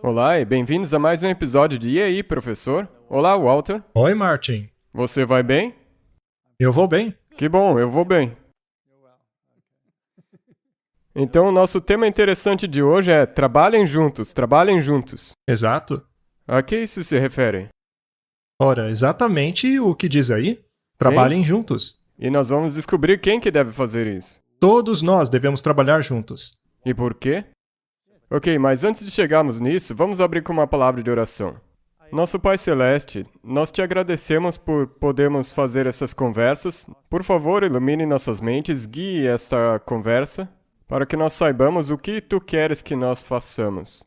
Olá e bem-vindos a mais um episódio de E aí, professor? Olá, Walter. Oi, Martin. Você vai bem? Eu vou bem. Que bom, eu vou bem. Então, o nosso tema interessante de hoje é trabalhem juntos, trabalhem juntos. Exato. A que isso se refere? Ora, exatamente o que diz aí. Trabalhem juntos. E nós vamos descobrir quem que deve fazer isso. Todos nós devemos trabalhar juntos. E por quê? Ok, mas antes de chegarmos nisso, vamos abrir com uma palavra de oração. Nosso Pai Celeste, nós te agradecemos por podermos fazer essas conversas. Por favor, ilumine nossas mentes, guie esta conversa, para que nós saibamos o que Tu queres que nós façamos.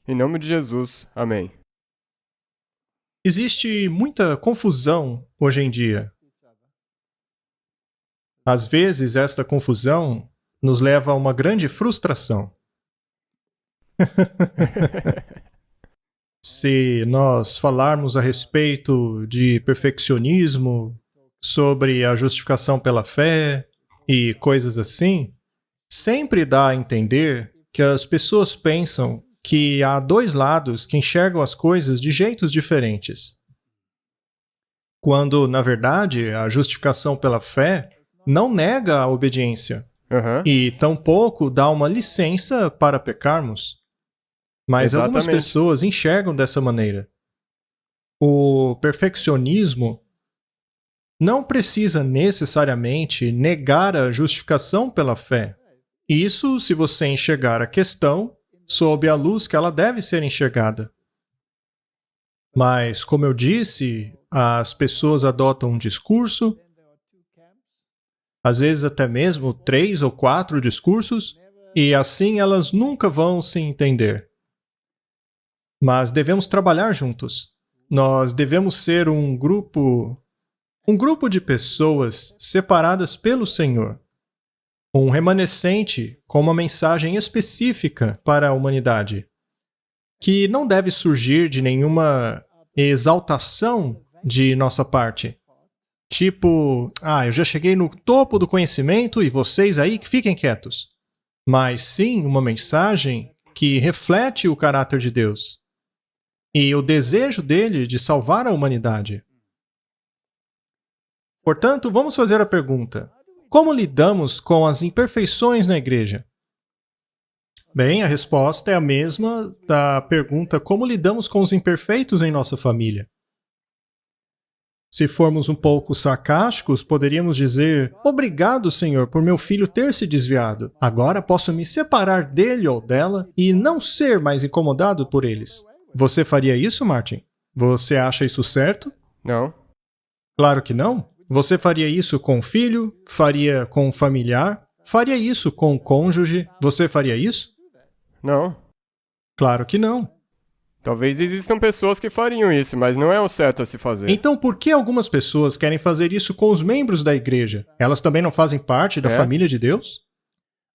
Em nome de Jesus, amém. Existe muita confusão hoje em dia. Às vezes, esta confusão nos leva a uma grande frustração. Se nós falarmos a respeito de perfeccionismo, sobre a justificação pela fé e coisas assim, sempre dá a entender que as pessoas pensam que há dois lados que enxergam as coisas de jeitos diferentes. Quando, na verdade, a justificação pela fé não nega a obediência e tampouco dá uma licença para pecarmos. Mas algumas pessoas enxergam dessa maneira. O perfeccionismo não precisa necessariamente negar a justificação pela fé. Isso se você enxergar a questão sob a luz que ela deve ser enxergada. Mas, como eu disse, as pessoas adotam um discurso, às vezes até mesmo 3 ou 4 discursos, e assim elas nunca vão se entender. Mas devemos trabalhar juntos. Nós devemos ser um grupo de pessoas separadas pelo Senhor. Um remanescente com uma mensagem específica para a humanidade, que não deve surgir de nenhuma exaltação de nossa parte. Tipo, eu já cheguei no topo do conhecimento e vocês aí que fiquem quietos. Mas sim uma mensagem que reflete o caráter de Deus e o desejo dele de salvar a humanidade. Portanto, vamos fazer a pergunta: como lidamos com as imperfeições na igreja? Bem, a resposta é a mesma da pergunta como lidamos com os imperfeitos em nossa família. Se formos um pouco sarcásticos, poderíamos dizer: obrigado, Senhor, por meu filho ter se desviado. Agora posso me separar dele ou dela e não ser mais incomodado por eles. Você faria isso, Martin? Você acha isso certo? Não. Claro que não. Você faria isso com o filho? Faria com o familiar? Faria isso com o cônjuge? Você faria isso? Não. Claro que não. Talvez existam pessoas que fariam isso, mas não é o certo a se fazer. Então, por que algumas pessoas querem fazer isso com os membros da igreja? Elas também não fazem parte da família de Deus?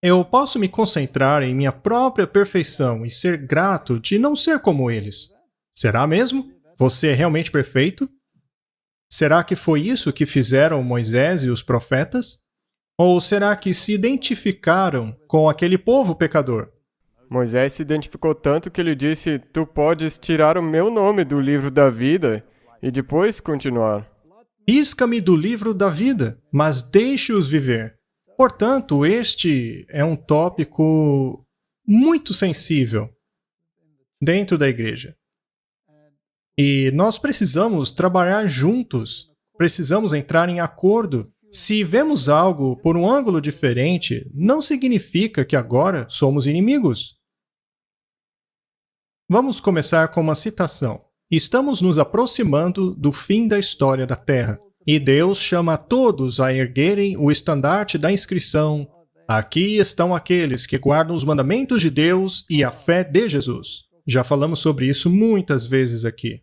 Eu posso me concentrar em minha própria perfeição e ser grato de não ser como eles. Será mesmo? Você é realmente perfeito? Será que foi isso que fizeram Moisés e os profetas? Ou será que se identificaram com aquele povo pecador? Moisés se identificou tanto que ele disse: tu podes tirar o meu nome do livro da vida e depois continuar. Risca-me do livro da vida, mas deixe-os viver. Portanto, este é um tópico muito sensível dentro da igreja. E nós precisamos trabalhar juntos, precisamos entrar em acordo. Se vemos algo por um ângulo diferente, não significa que agora somos inimigos. Vamos começar com uma citação. Estamos nos aproximando do fim da história da Terra. E Deus chama a todos a erguerem o estandarte da inscrição: aqui estão aqueles que guardam os mandamentos de Deus e a fé de Jesus. Já falamos sobre isso muitas vezes aqui.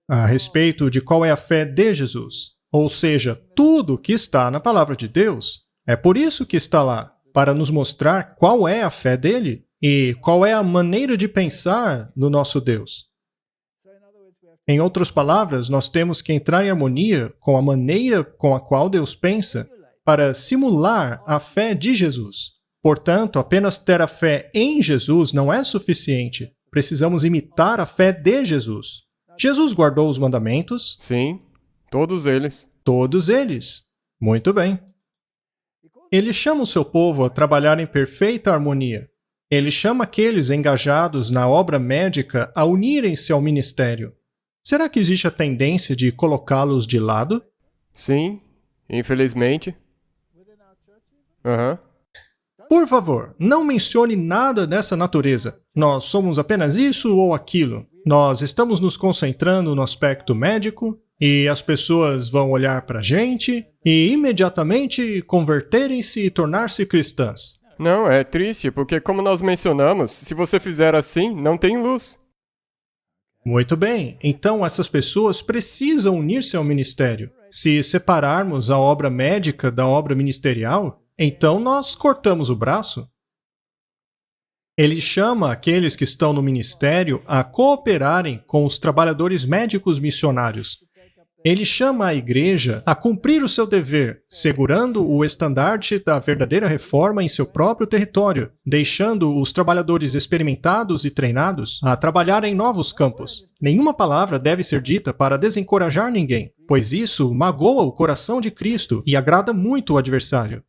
A respeito de qual é a fé de Jesus. Ou seja, tudo que está na palavra de Deus. É por isso que está lá, para nos mostrar qual é a fé dele e qual é a maneira de pensar no nosso Deus. Em outras palavras, nós temos que entrar em harmonia com a maneira com a qual Deus pensa para simular a fé de Jesus. Portanto, apenas ter a fé em Jesus não é suficiente. precisamos imitar a fé de Jesus. Jesus guardou os mandamentos? Sim, todos eles. Todos eles. Muito bem. Ele chama o seu povo a trabalhar em perfeita harmonia. Ele chama aqueles engajados na obra médica a unirem-se ao ministério. Será que existe a tendência de colocá-los de lado? Sim, infelizmente. Aham. Por favor, não mencione nada dessa natureza. Nós somos apenas isso ou aquilo. Nós estamos nos concentrando no aspecto médico e as pessoas vão olhar para a gente e imediatamente converterem-se e tornar-se cristãs. Não, é triste, porque como nós mencionamos, se você fizer assim, não tem luz. Muito bem, então essas pessoas precisam unir-se ao ministério. Se separarmos a obra médica da obra ministerial, então nós cortamos o braço. Ele chama aqueles que estão no ministério a cooperarem com os trabalhadores médicos missionários. Ele chama a igreja a cumprir o seu dever, segurando o estandarte da verdadeira reforma em seu próprio território, deixando os trabalhadores experimentados e treinados a trabalhar em novos campos. Nenhuma palavra deve ser dita para desencorajar ninguém, pois isso magoa o coração de Cristo e agrada muito o adversário.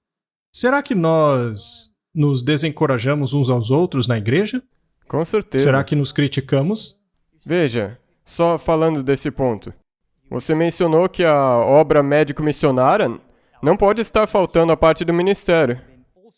Será que nós nos desencorajamos uns aos outros na igreja? Com certeza. Será que nos criticamos? Veja, só falando desse ponto. Você mencionou que a obra médico-missionária não pode estar faltando a parte do ministério.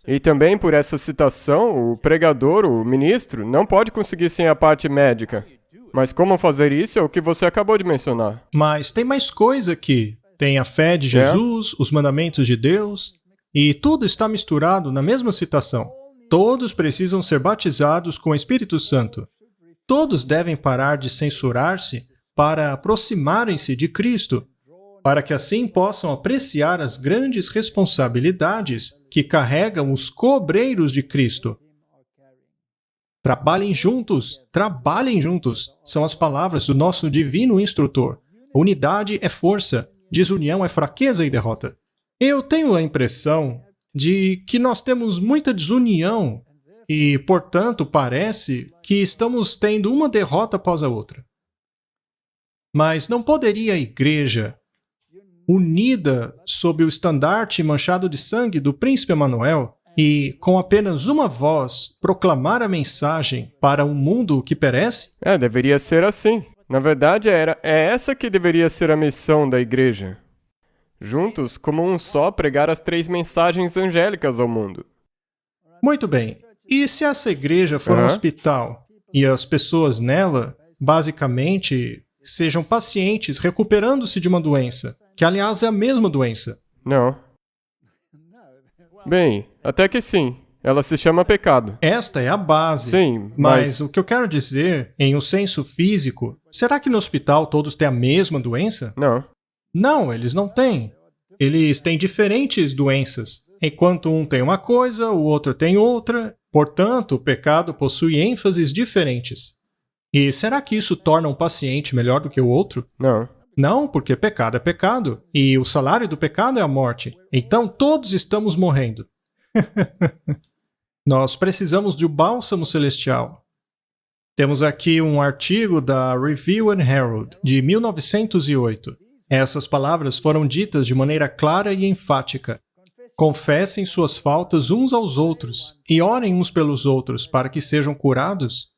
E também, por essa citação, o pregador, o ministro, não pode conseguir sem a parte médica. Mas como fazer isso é o que você acabou de mencionar. Mas tem mais coisa aqui. Tem a fé de Jesus, os mandamentos de Deus, e tudo está misturado na mesma citação. Todos precisam ser batizados com o Espírito Santo. Todos devem parar de censurar-se para aproximarem-se de Cristo, para que assim possam apreciar as grandes responsabilidades que carregam os cobreiros de Cristo. Trabalhem juntos, são as palavras do nosso divino instrutor. Unidade é força, desunião é fraqueza e derrota. Eu tenho a impressão de que nós temos muita desunião e, portanto, parece que estamos tendo uma derrota após a outra. Mas não poderia a igreja, unida sob o estandarte manchado de sangue do príncipe Emanuel, e com apenas uma voz proclamar a mensagem para um mundo que perece? Deveria ser assim. Na verdade, é essa que deveria ser a missão da igreja. Juntos, como um só, pregar as 3 mensagens angélicas ao mundo. Muito bem. E se essa igreja for um hospital e as pessoas nela, basicamente, sejam pacientes recuperando-se de uma doença, que aliás é a mesma doença? Não. Bem, até que sim. Ela se chama pecado. Esta é a base. Sim, mas o que eu quero dizer, em um senso físico, será que no hospital todos têm a mesma doença? Não. Não, eles não têm. Eles têm diferentes doenças. Enquanto um tem uma coisa, o outro tem outra. Portanto, o pecado possui ênfases diferentes. E será que isso torna um paciente melhor do que o outro? Não. Não, porque pecado é pecado. E o salário do pecado é a morte. Então todos estamos morrendo. Nós precisamos de um bálsamo celestial. Temos aqui um artigo da Review and Herald, de 1908. Essas palavras foram ditas de maneira clara e enfática. Confessem suas faltas uns aos outros e orem uns pelos outros para que sejam curados.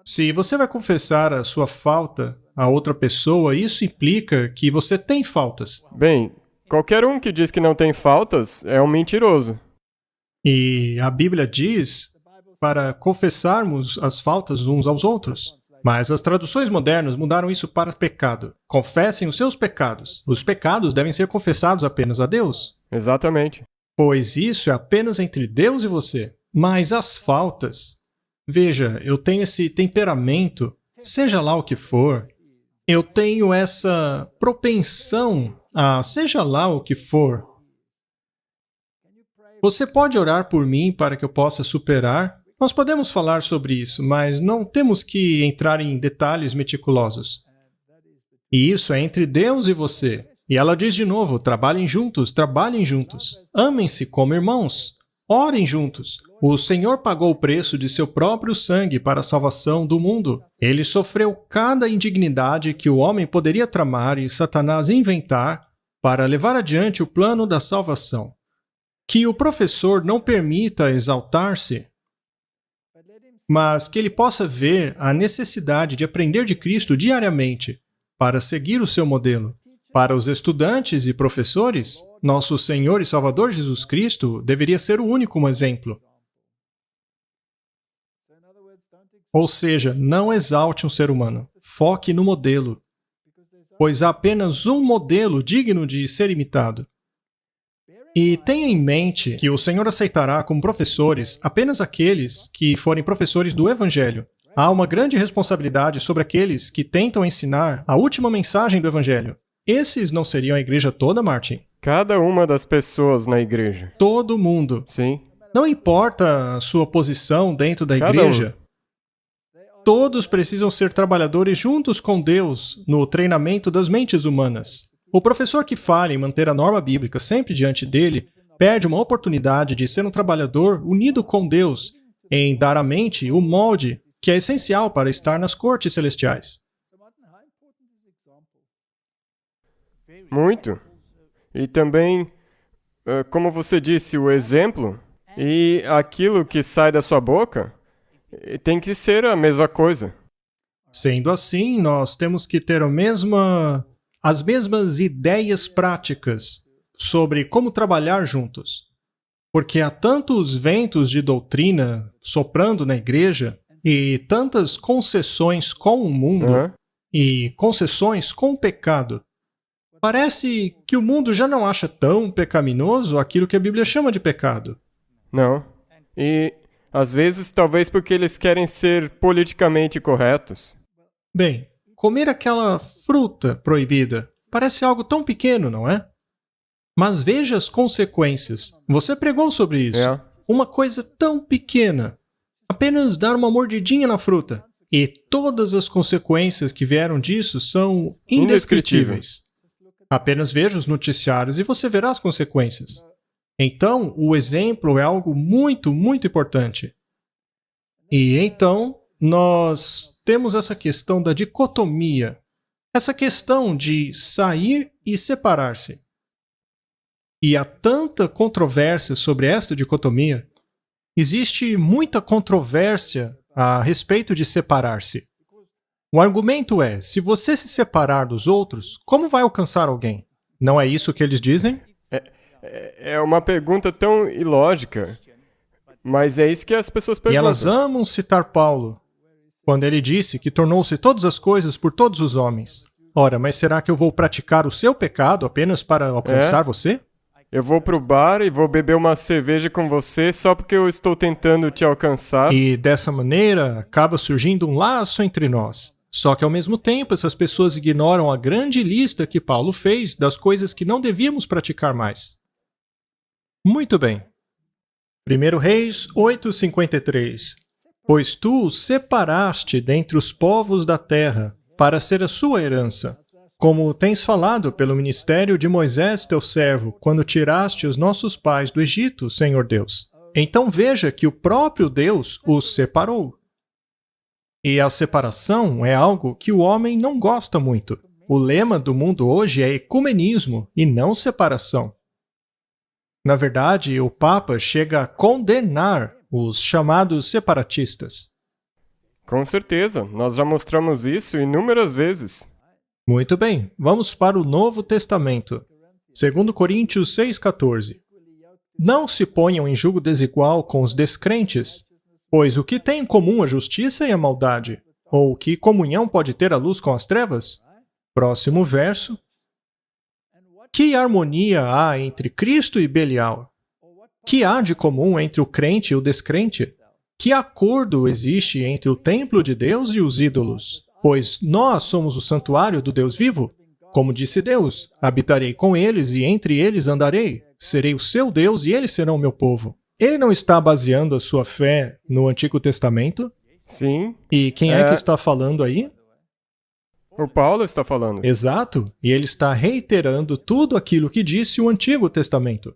Se você vai confessar a sua falta a outra pessoa, isso implica que você tem faltas. Bem, qualquer um que diz que não tem faltas é um mentiroso. E a Bíblia diz para confessarmos as faltas uns aos outros. Mas as traduções modernas mudaram isso para pecado. Confessem os seus pecados. Os pecados devem ser confessados apenas a Deus. Exatamente. Pois isso é apenas entre Deus e você. Mas as faltas... Veja, eu tenho esse temperamento, seja lá o que for. Eu tenho essa propensão a seja lá o que for. Você pode orar por mim para que eu possa superar? Nós podemos falar sobre isso, mas não temos que entrar em detalhes meticulosos. E isso é entre Deus e você. E ela diz de novo, trabalhem juntos, amem-se como irmãos. Orem juntos. O Senhor pagou o preço de seu próprio sangue para a salvação do mundo. Ele sofreu cada indignidade que o homem poderia tramar e Satanás inventar para levar adiante o plano da salvação. Que o professor não permita exaltar-se, mas que ele possa ver a necessidade de aprender de Cristo diariamente para seguir o seu modelo. Para os estudantes e professores, nosso Senhor e Salvador Jesus Cristo deveria ser o único exemplo. Ou seja, não exalte um ser humano, foque no modelo, pois há apenas um modelo digno de ser imitado. E tenha em mente que o Senhor aceitará como professores apenas aqueles que forem professores do Evangelho. Há uma grande responsabilidade sobre aqueles que tentam ensinar a última mensagem do Evangelho. Esses não seriam a igreja toda, Martin? Cada uma das pessoas na igreja. Todo mundo. Sim. Não importa a sua posição dentro da igreja. Todos precisam ser trabalhadores juntos com Deus no treinamento das mentes humanas. O professor que falha em manter a norma bíblica sempre diante dele perde uma oportunidade de ser um trabalhador unido com Deus em dar à mente o molde que é essencial para estar nas cortes celestiais. Muito. E também, como você disse, o exemplo e aquilo que sai da sua boca tem que ser a mesma coisa. Sendo assim, nós temos que ter as mesmas ideias práticas sobre como trabalhar juntos. Porque há tantos ventos de doutrina soprando na igreja e tantas concessões com o mundo e concessões com o pecado. Parece que o mundo já não acha tão pecaminoso aquilo que a Bíblia chama de pecado. Não. E, às vezes, talvez porque eles querem ser politicamente corretos. Bem, comer aquela fruta proibida parece algo tão pequeno, não é? Mas veja as consequências. Você pregou sobre isso. Uma coisa tão pequena. Apenas dar uma mordidinha na fruta. E todas as consequências que vieram disso são indescritíveis. Apenas veja os noticiários e você verá as consequências. Então, o exemplo é algo muito, muito importante. E então, nós temos essa questão da dicotomia. Essa questão de sair e separar-se. E há tanta controvérsia sobre esta dicotomia. Existe muita controvérsia a respeito de separar-se. O argumento é, se você se separar dos outros, como vai alcançar alguém? Não é isso que eles dizem? É uma pergunta tão ilógica, mas é isso que as pessoas perguntam. E elas amam citar Paulo, quando ele disse que tornou-se todas as coisas por todos os homens. Ora, mas será que eu vou praticar o seu pecado apenas para alcançar você? Eu vou pro bar e vou beber uma cerveja com você só porque eu estou tentando te alcançar. E dessa maneira, acaba surgindo um laço entre nós. Só que ao mesmo tempo, essas pessoas ignoram a grande lista que Paulo fez das coisas que não devíamos praticar mais. Muito bem. 1 Reis 8:53. Pois tu os separaste dentre os povos da terra, para ser a sua herança, como tens falado pelo ministério de Moisés teu servo, quando tiraste os nossos pais do Egito, Senhor Deus. Então veja que o próprio Deus os separou. E a separação é algo que o homem não gosta muito. O lema do mundo hoje é ecumenismo e não separação. Na verdade, o Papa chega a condenar os chamados separatistas. Com certeza, nós já mostramos isso inúmeras vezes. Muito bem, vamos para o Novo Testamento. 2 Coríntios 6,14. Não se ponham em julgo desigual com os descrentes, pois o que tem em comum a justiça e a maldade? Ou que comunhão pode ter a luz com as trevas? Próximo verso. Que harmonia há entre Cristo e Belial? Que há de comum entre o crente e o descrente? Que acordo existe entre o templo de Deus e os ídolos? Pois nós somos o santuário do Deus vivo. Como disse Deus, habitarei com eles e entre eles andarei. Serei o seu Deus e eles serão o meu povo. Ele não está baseando a sua fé no Antigo Testamento? Sim. E quem é que está falando aí? O Paulo está falando. Exato. E ele está reiterando tudo aquilo que disse o Antigo Testamento.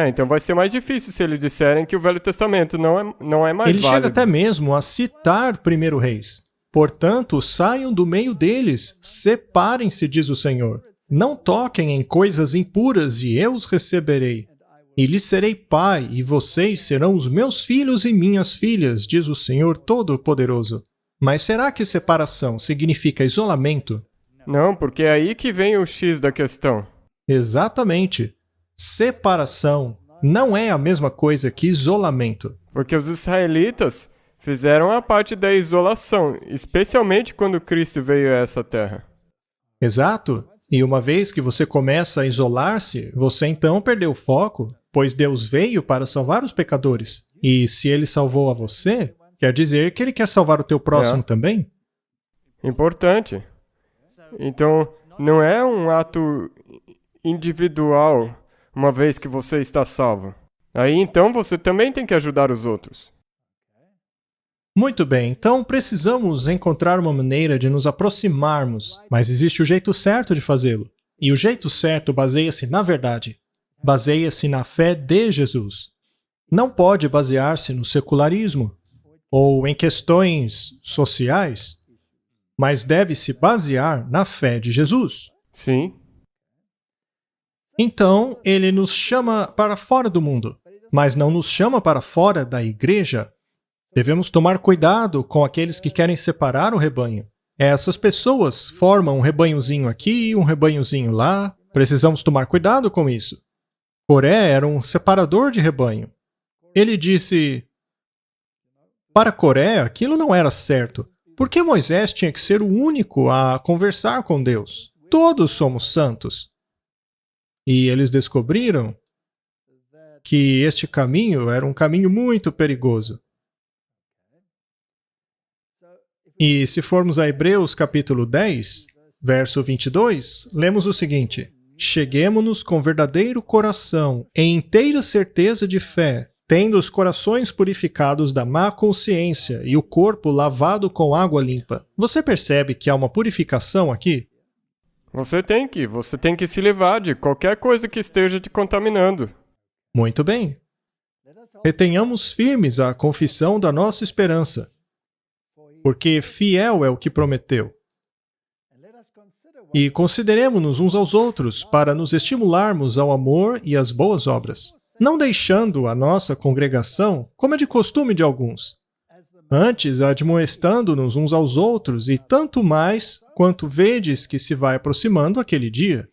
Então vai ser mais difícil se eles disserem que o Velho Testamento não é mais Ele chega válido. até mesmo a citar 1 Reis. Portanto, saiam do meio deles, separem-se, diz o Senhor. Não toquem em coisas impuras e eu os receberei. E lhes serei pai, e vocês serão os meus filhos e minhas filhas, diz o Senhor Todo-Poderoso. Mas será que separação significa isolamento? Não, porque é aí que vem o X da questão. Exatamente. Separação não é a mesma coisa que isolamento. Porque os israelitas fizeram a parte da isolação, especialmente quando Cristo veio a essa terra. Exato. E uma vez que você começa a isolar-se, você então perdeu o foco, pois Deus veio para salvar os pecadores. E se Ele salvou a você, quer dizer que Ele quer salvar o teu próximo também? Importante. Então, não é um ato individual, uma vez que você está salvo. Aí então você também tem que ajudar os outros. Muito bem, então precisamos encontrar uma maneira de nos aproximarmos, mas existe o jeito certo de fazê-lo. E o jeito certo baseia-se na verdade. Baseia-se na fé de Jesus. Não pode basear-se no secularismo ou em questões sociais, mas deve se basear na fé de Jesus. Sim. Então, ele nos chama para fora do mundo, mas não nos chama para fora da igreja. Devemos tomar cuidado com aqueles que querem separar o rebanho. Essas pessoas formam um rebanhozinho aqui, um rebanhozinho lá. Precisamos tomar cuidado com isso. Coré era um separador de rebanho. Ele disse: para Coré, aquilo não era certo. Por que Moisés tinha que ser o único a conversar com Deus? Todos somos santos. E eles descobriram que este caminho era um caminho muito perigoso. E se formos a Hebreus capítulo 10, verso 22, lemos o seguinte: cheguemo-nos com verdadeiro coração, em inteira certeza de fé, tendo os corações purificados da má consciência e o corpo lavado com água limpa. Você percebe que há uma purificação aqui? Você tem que se livrar de qualquer coisa que esteja te contaminando. Muito bem. Retenhamos firmes a confissão da nossa esperança, porque fiel é o que prometeu. E consideremo-nos uns aos outros para nos estimularmos ao amor e às boas obras, não deixando a nossa congregação como é de costume de alguns, antes admoestando-nos uns aos outros, e tanto mais quanto vedes que se vai aproximando aquele dia.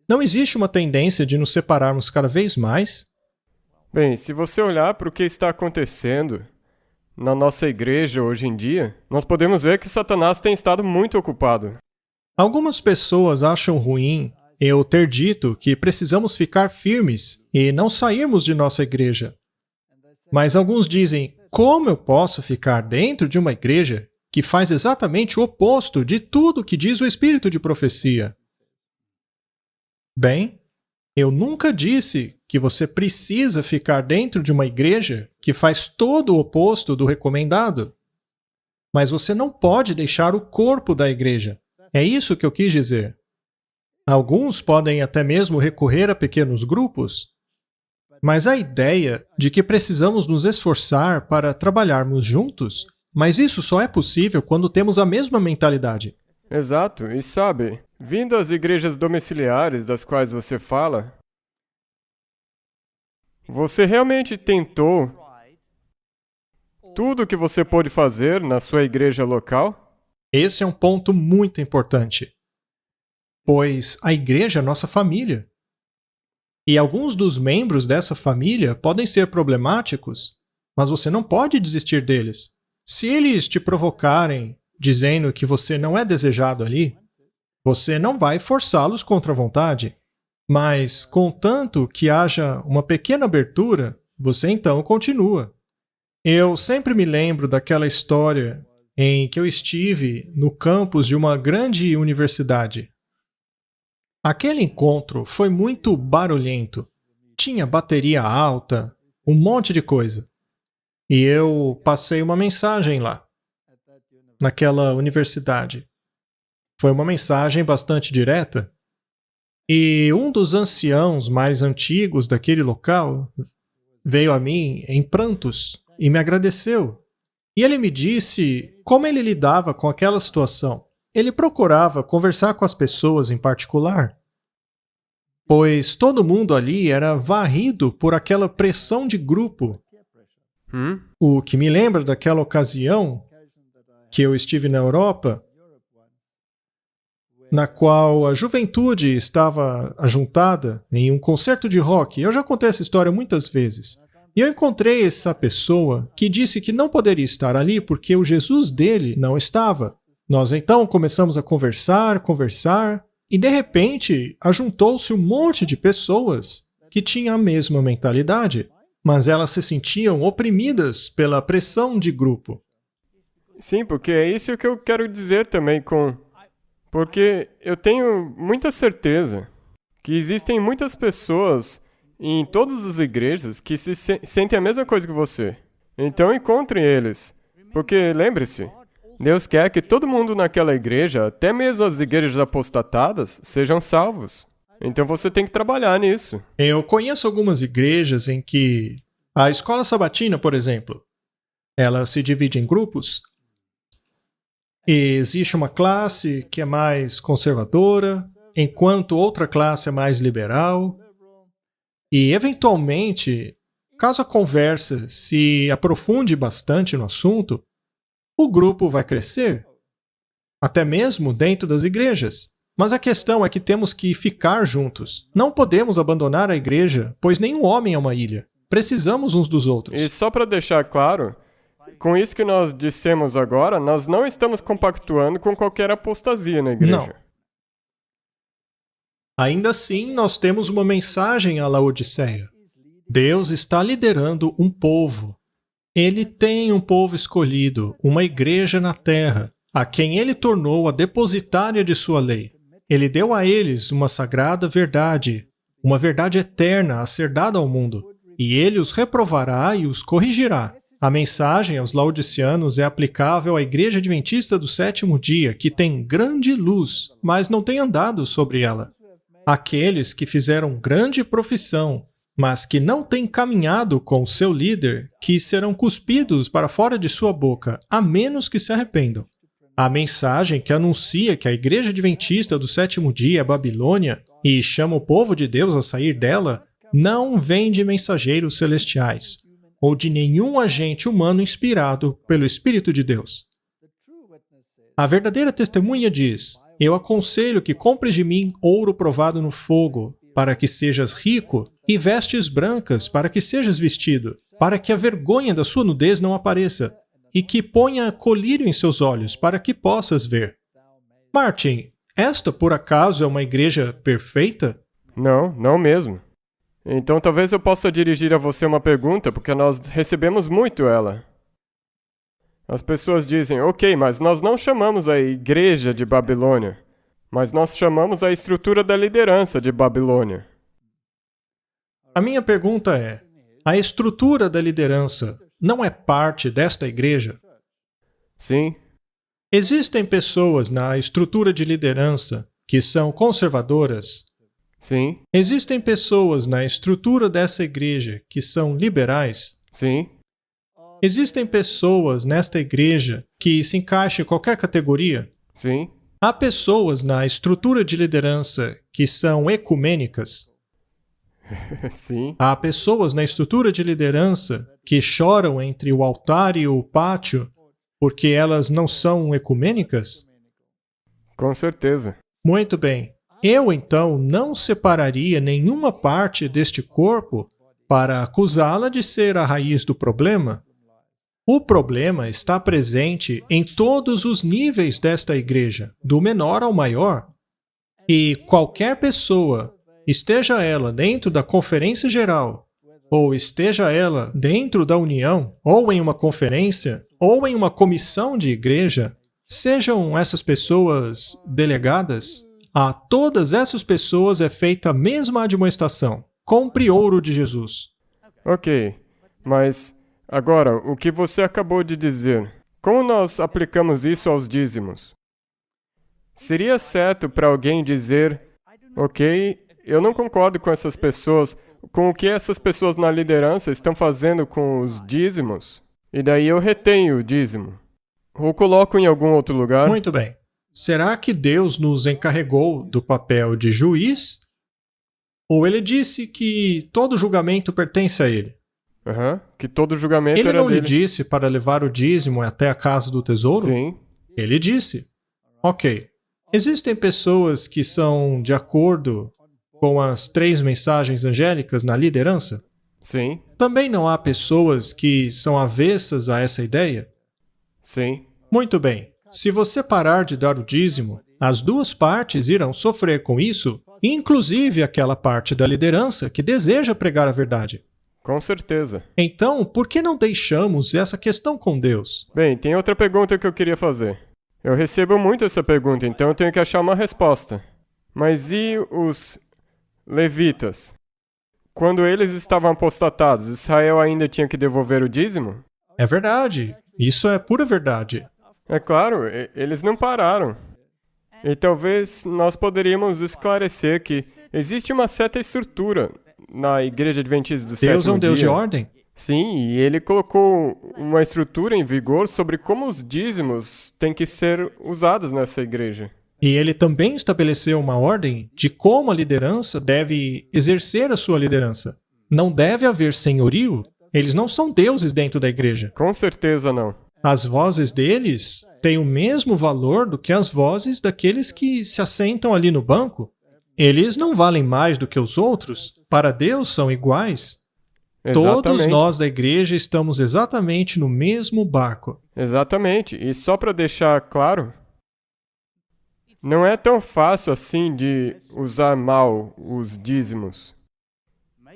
Não existe uma tendência de nos separarmos cada vez mais? Bem, se você olhar para o que está acontecendo na nossa igreja hoje em dia, nós podemos ver que Satanás tem estado muito ocupado. Algumas pessoas acham ruim eu ter dito que precisamos ficar firmes e não sairmos de nossa igreja. Mas alguns dizem: como eu posso ficar dentro de uma igreja que faz exatamente o oposto de tudo que diz o espírito de profecia? Bem, eu nunca disse que você precisa ficar dentro de uma igreja que faz todo o oposto do recomendado. Mas você não pode deixar o corpo da igreja. É isso que eu quis dizer. Alguns podem até mesmo recorrer a pequenos grupos, mas a ideia de que precisamos nos esforçar para trabalharmos juntos, mas isso só é possível quando temos a mesma mentalidade. Exato, e sabe, vindo às igrejas domiciliares das quais você fala, você realmente tentou tudo o que você pôde fazer na sua igreja local? Esse é um ponto muito importante, pois a igreja é nossa família. E alguns dos membros dessa família podem ser problemáticos, mas você não pode desistir deles. Se eles te provocarem dizendo que você não é desejado ali, você não vai forçá-los contra a vontade. Mas, contanto que haja uma pequena abertura, você então continua. Eu sempre me lembro daquela história em que eu estive no campus de uma grande universidade. Aquele encontro foi muito barulhento. Tinha bateria alta, um monte de coisa. E eu passei uma mensagem lá, naquela universidade. Foi uma mensagem bastante direta. E um dos anciãos mais antigos daquele local veio a mim em prantos e me agradeceu. E ele me disse como ele lidava com aquela situação. Ele procurava conversar com as pessoas em particular, pois todo mundo ali era varrido por aquela pressão de grupo. O que me lembra daquela ocasião que eu estive na Europa, na qual a juventude estava ajuntada em um concerto de rock. Eu já contei essa história muitas vezes. E eu encontrei essa pessoa que disse que não poderia estar ali porque o Jesus dele não estava. Nós então começamos a conversar, e de repente ajuntou-se um monte de pessoas que tinham a mesma mentalidade, mas elas se sentiam oprimidas pela pressão de grupo. Sim, porque é isso que eu quero dizer também Porque eu tenho muita certeza que existem muitas pessoas em todas as igrejas que sentem a mesma coisa que você. Então encontre eles. Porque lembre-se, Deus quer que todo mundo naquela igreja, até mesmo as igrejas apostatadas, sejam salvos. Então você tem que trabalhar nisso. Eu conheço algumas igrejas em que a escola sabatina, por exemplo, ela se divide em grupos. E existe uma classe que é mais conservadora, enquanto outra classe é mais liberal. E, eventualmente, caso a conversa se aprofunde bastante no assunto, o grupo vai crescer, até mesmo dentro das igrejas. Mas a questão é que temos que ficar juntos. Não podemos abandonar a igreja, pois nenhum homem é uma ilha. Precisamos uns dos outros. E só para deixar claro, com isso que nós dissemos agora, nós não estamos compactuando com qualquer apostasia na igreja. Não. Ainda assim, nós temos uma mensagem à Laodiceia. Deus está liderando um povo. Ele tem um povo escolhido, uma igreja na terra, a quem ele tornou a depositária de sua lei. Ele deu a eles uma sagrada verdade, uma verdade eterna a ser dada ao mundo, e ele os reprovará e os corrigirá. A mensagem aos laodiceanos é aplicável à Igreja Adventista do Sétimo Dia, que tem grande luz, mas não tem andado sobre ela. Aqueles que fizeram grande profissão, mas que não têm caminhado com o seu líder, que serão cuspidos para fora de sua boca, a menos que se arrependam. A mensagem que anuncia que a Igreja Adventista do Sétimo Dia é Babilônia e chama o povo de Deus a sair dela, não vem de mensageiros celestiais, ou de nenhum agente humano inspirado pelo Espírito de Deus. A verdadeira testemunha diz: eu aconselho que compres de mim ouro provado no fogo, para que sejas rico, e vestes brancas, para que sejas vestido, para que a vergonha da sua nudez não apareça, e que ponha colírio em seus olhos, para que possas ver. Martin, esta por acaso é uma igreja perfeita? Não, não mesmo. Então talvez eu possa dirigir a você uma pergunta, porque nós recebemos muito ela. As pessoas dizem, ok, mas nós não chamamos a igreja de Babilônia, mas nós chamamos a estrutura da liderança de Babilônia. A minha pergunta é, a estrutura da liderança não é parte desta igreja? Sim. Existem pessoas na estrutura de liderança que são conservadoras? Sim. Existem pessoas na estrutura dessa igreja que são liberais? Sim. Existem pessoas nesta igreja que se encaixam em qualquer categoria? Sim. Há pessoas na estrutura de liderança que são ecumênicas? Sim. Há pessoas na estrutura de liderança que choram entre o altar e o pátio porque elas não são ecumênicas? Com certeza. Muito bem. Eu, então, não separaria nenhuma parte deste corpo para acusá-la de ser a raiz do problema. O problema está presente em todos os níveis desta igreja, do menor ao maior. E qualquer pessoa, esteja ela dentro da conferência geral, ou esteja ela dentro da união, ou em uma conferência, ou em uma comissão de igreja, sejam essas pessoas delegadas, a todas essas pessoas é feita a mesma admoestação. Compre ouro de Jesus. Ok, mas agora, o que você acabou de dizer, como nós aplicamos isso aos dízimos? Seria certo para alguém dizer, Ok? Eu não concordo com essas pessoas, com o que essas pessoas na liderança estão fazendo com os dízimos. E daí eu retenho o dízimo. Ou coloco em algum outro lugar. Muito bem. Será que Deus nos encarregou do papel de juiz? Ou ele disse que todo julgamento pertence a ele? Que todo julgamento Ele era não lhe dele. disse para levar o dízimo até a casa do tesouro? Sim, Ele disse. Ok. Existem pessoas que são de acordo com as 3 mensagens angélicas na liderança? sim, Também não há pessoas que são avessas a essa ideia? sim. Muito bem. Se você parar de dar o dízimo, as 2 partes irão sofrer com isso, inclusive aquela parte da liderança que deseja pregar a verdade. Com certeza. Então, por que não deixamos essa questão com Deus? Bem, tem outra pergunta que eu queria fazer. Eu recebo muito essa pergunta, então eu tenho que achar uma resposta. Mas e os levitas? Quando eles estavam apostatados, Israel ainda tinha que devolver o dízimo? É verdade. Isso é pura verdade. É claro, eles não pararam. E talvez nós poderíamos esclarecer que existe uma certa estrutura na Igreja Adventista do Deus é um Sétimo Deus de Dia. ordem. Sim, e ele colocou uma estrutura em vigor sobre como os dízimos têm que ser usados nessa igreja. E ele também estabeleceu uma ordem de como a liderança deve exercer a sua liderança. Não deve haver senhorio. Eles não são deuses dentro da igreja. Com certeza não. As vozes deles têm o mesmo valor do que as vozes daqueles que se assentam ali no banco. Eles não valem mais do que os outros. Para Deus são iguais. Todos Exatamente. nós da igreja estamos exatamente no mesmo barco. Exatamente. E só para deixar claro, não é tão fácil assim de usar mal os dízimos.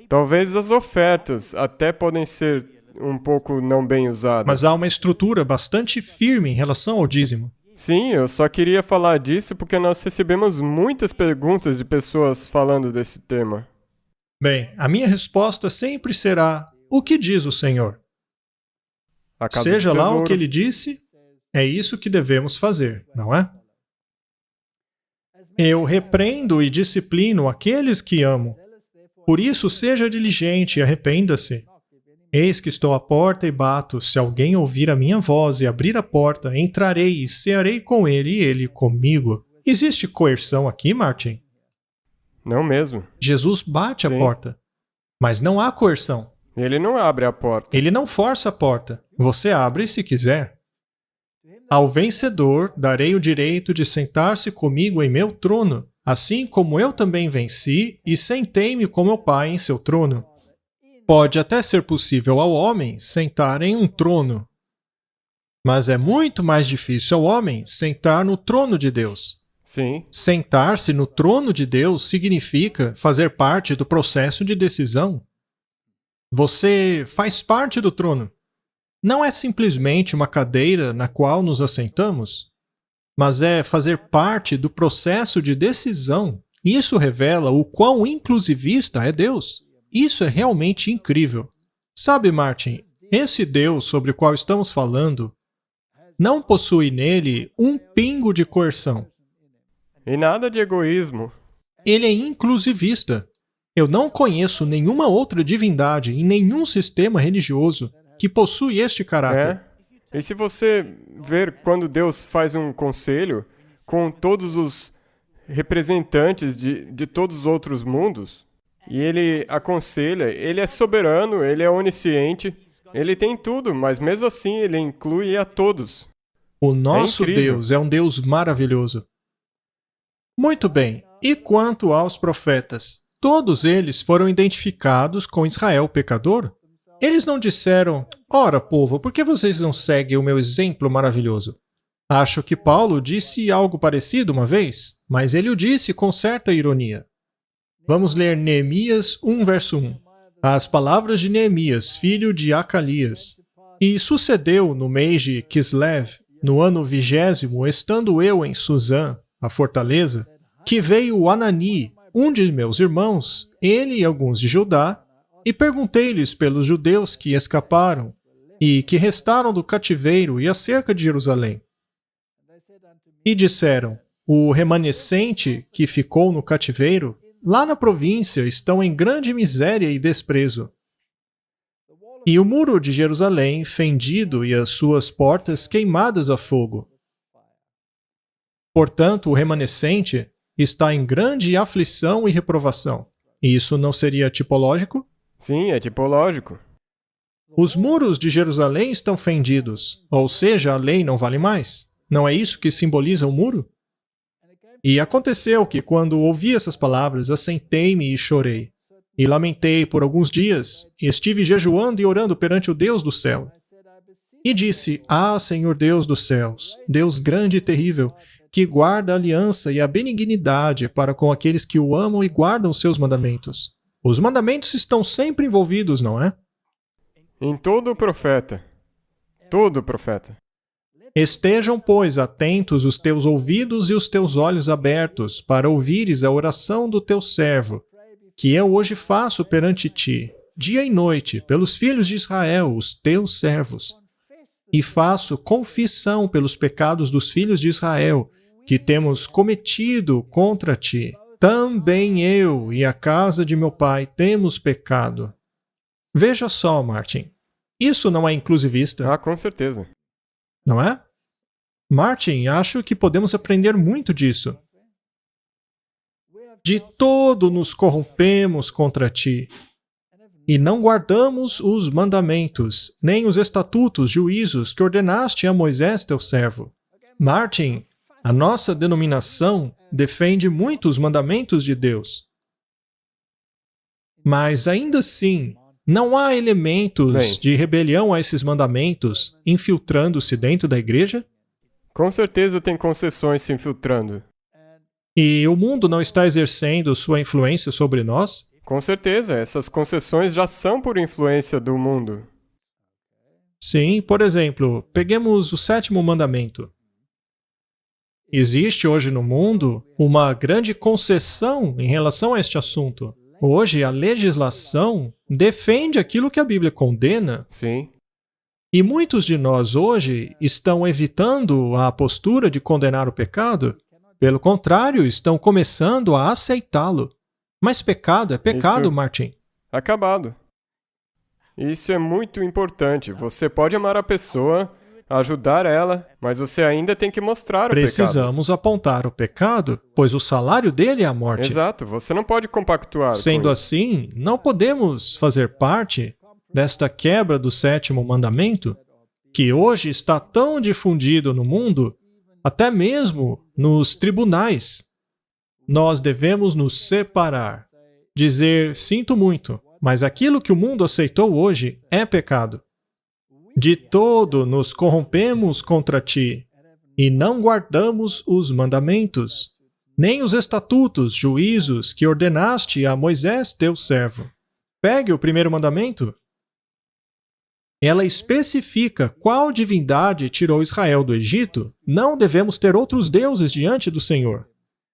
Talvez as ofertas até podem ser um pouco não bem usadas. Mas há uma estrutura bastante firme em relação ao dízimo. Sim, eu só queria falar disso porque nós recebemos muitas perguntas de pessoas falando desse tema. Bem, a minha resposta sempre será: o que diz o Senhor? A casa Seja do lá o tesouro. que ele disse, é isso que devemos fazer, não é? Eu repreendo e disciplino aqueles que amo. Por isso, seja diligente e arrependa-se. Eis que estou à porta e bato. Se alguém ouvir a minha voz e abrir a porta, entrarei e cearei com ele e ele comigo. Existe coerção aqui, Martin? Não mesmo. Jesus bate a Sim. porta, mas não há coerção. Ele não abre a porta. Ele não força a porta. Você abre se quiser. Ao vencedor darei o direito de sentar-se comigo em meu trono, assim como eu também venci e sentei-me com meu Pai em seu trono. Pode até ser possível ao homem sentar em um trono, mas é muito mais difícil ao homem sentar no trono de Deus. Sim, Sentar-se no trono de Deus significa fazer parte do processo de decisão. Você faz parte do trono. Não é simplesmente uma cadeira na qual nos assentamos, mas é fazer parte do processo de decisão. Isso revela o quão inclusivista é Deus. Isso é realmente incrível. Sabe, Martin, esse Deus sobre o qual estamos falando não possui nele um pingo de coerção. e nada de egoísmo. Ele é inclusivista. Eu não conheço nenhuma outra divindade em nenhum sistema religioso que possui este caráter. É? E se você ver quando Deus faz um conselho com todos os representantes de todos os outros mundos, e ele aconselha, ele é soberano, ele é onisciente, ele tem tudo, mas mesmo assim ele inclui a todos. O nosso incrível. Deus é um Deus maravilhoso. Muito bem, e quanto aos profetas? Todos eles foram identificados com Israel pecador? Eles não disseram: ora, povo, por que vocês não seguem o meu exemplo maravilhoso? Acho que Paulo disse algo parecido uma vez, mas ele o disse com certa ironia. Vamos ler Neemias 1, verso 1. As palavras de Neemias, filho de Acalias. E sucedeu no mês de Kislev, no ano 20º, estando eu em Suzã, a fortaleza, que veio Anani, um de meus irmãos, ele e alguns de Judá, e perguntei-lhes pelos judeus que escaparam e que restaram do cativeiro e acerca de Jerusalém. E disseram: o remanescente que ficou no cativeiro, lá na província, estão em grande miséria e desprezo. E o muro de Jerusalém fendido e as suas portas queimadas a fogo. Portanto, o remanescente está em grande aflição e reprovação. E isso não seria tipológico? Sim, é tipológico. Os muros de Jerusalém estão fendidos, ou seja, a lei não vale mais. Não é isso que simboliza o muro? E aconteceu que, quando ouvi essas palavras, assentei-me e chorei. E lamentei por alguns dias, e estive jejuando e orando perante o Deus do céu. E disse: Ah, Senhor Deus dos céus, Deus grande e terrível, que guarda a aliança e a benignidade para com aqueles que o amam e guardam os seus mandamentos. Os mandamentos estão sempre envolvidos, não é? Em todo profeta. Todo profeta. Estejam, pois, atentos os teus ouvidos e os teus olhos abertos, para ouvires a oração do teu servo, que eu hoje faço perante ti, dia e noite, pelos filhos de Israel, os teus servos. E faço confissão pelos pecados dos filhos de Israel, que temos cometido contra ti. Também eu e a casa de meu pai temos pecado. Veja só, Martin, isso não é inclusivista? Ah, com certeza. Não é? Martin, acho que podemos aprender muito disso. De todo nos corrompemos contra ti, e não guardamos os mandamentos, nem os estatutos, juízos que ordenaste a Moisés, teu servo. Martin, a nossa denominação defende muito os mandamentos de Deus. Mas ainda assim, não há elementos de rebelião a esses mandamentos infiltrando-se dentro da igreja? Com certeza tem concessões se infiltrando. E o mundo não está exercendo sua influência sobre nós? Com certeza, essas concessões já são por influência do mundo. Sim, por exemplo, peguemos o 7º mandamento. Existe hoje no mundo uma grande concessão em relação a este assunto. Hoje, a legislação defende aquilo que a Bíblia condena. Sim. E muitos de nós hoje estão evitando a postura de condenar o pecado. Pelo contrário, estão começando a aceitá-lo. Mas pecado é pecado, Isso... Martin. Acabado. Isso é muito importante. Você pode amar a pessoa, ajudar ela, mas você ainda tem que mostrar o pecado. Precisamos apontar o pecado, pois o salário dele é a morte. Exato, você não pode compactuar. Sendo assim, não podemos fazer parte desta quebra do 7º mandamento, que hoje está tão difundido no mundo, até mesmo nos tribunais. Nós devemos nos separar, dizer: sinto muito, mas aquilo que o mundo aceitou hoje é pecado. De todo nos corrompemos contra ti, e não guardamos os mandamentos, nem os estatutos, juízos que ordenaste a Moisés, teu servo. Pegue o 1º mandamento. Ela especifica qual divindade tirou Israel do Egito. Não devemos ter outros deuses diante do Senhor.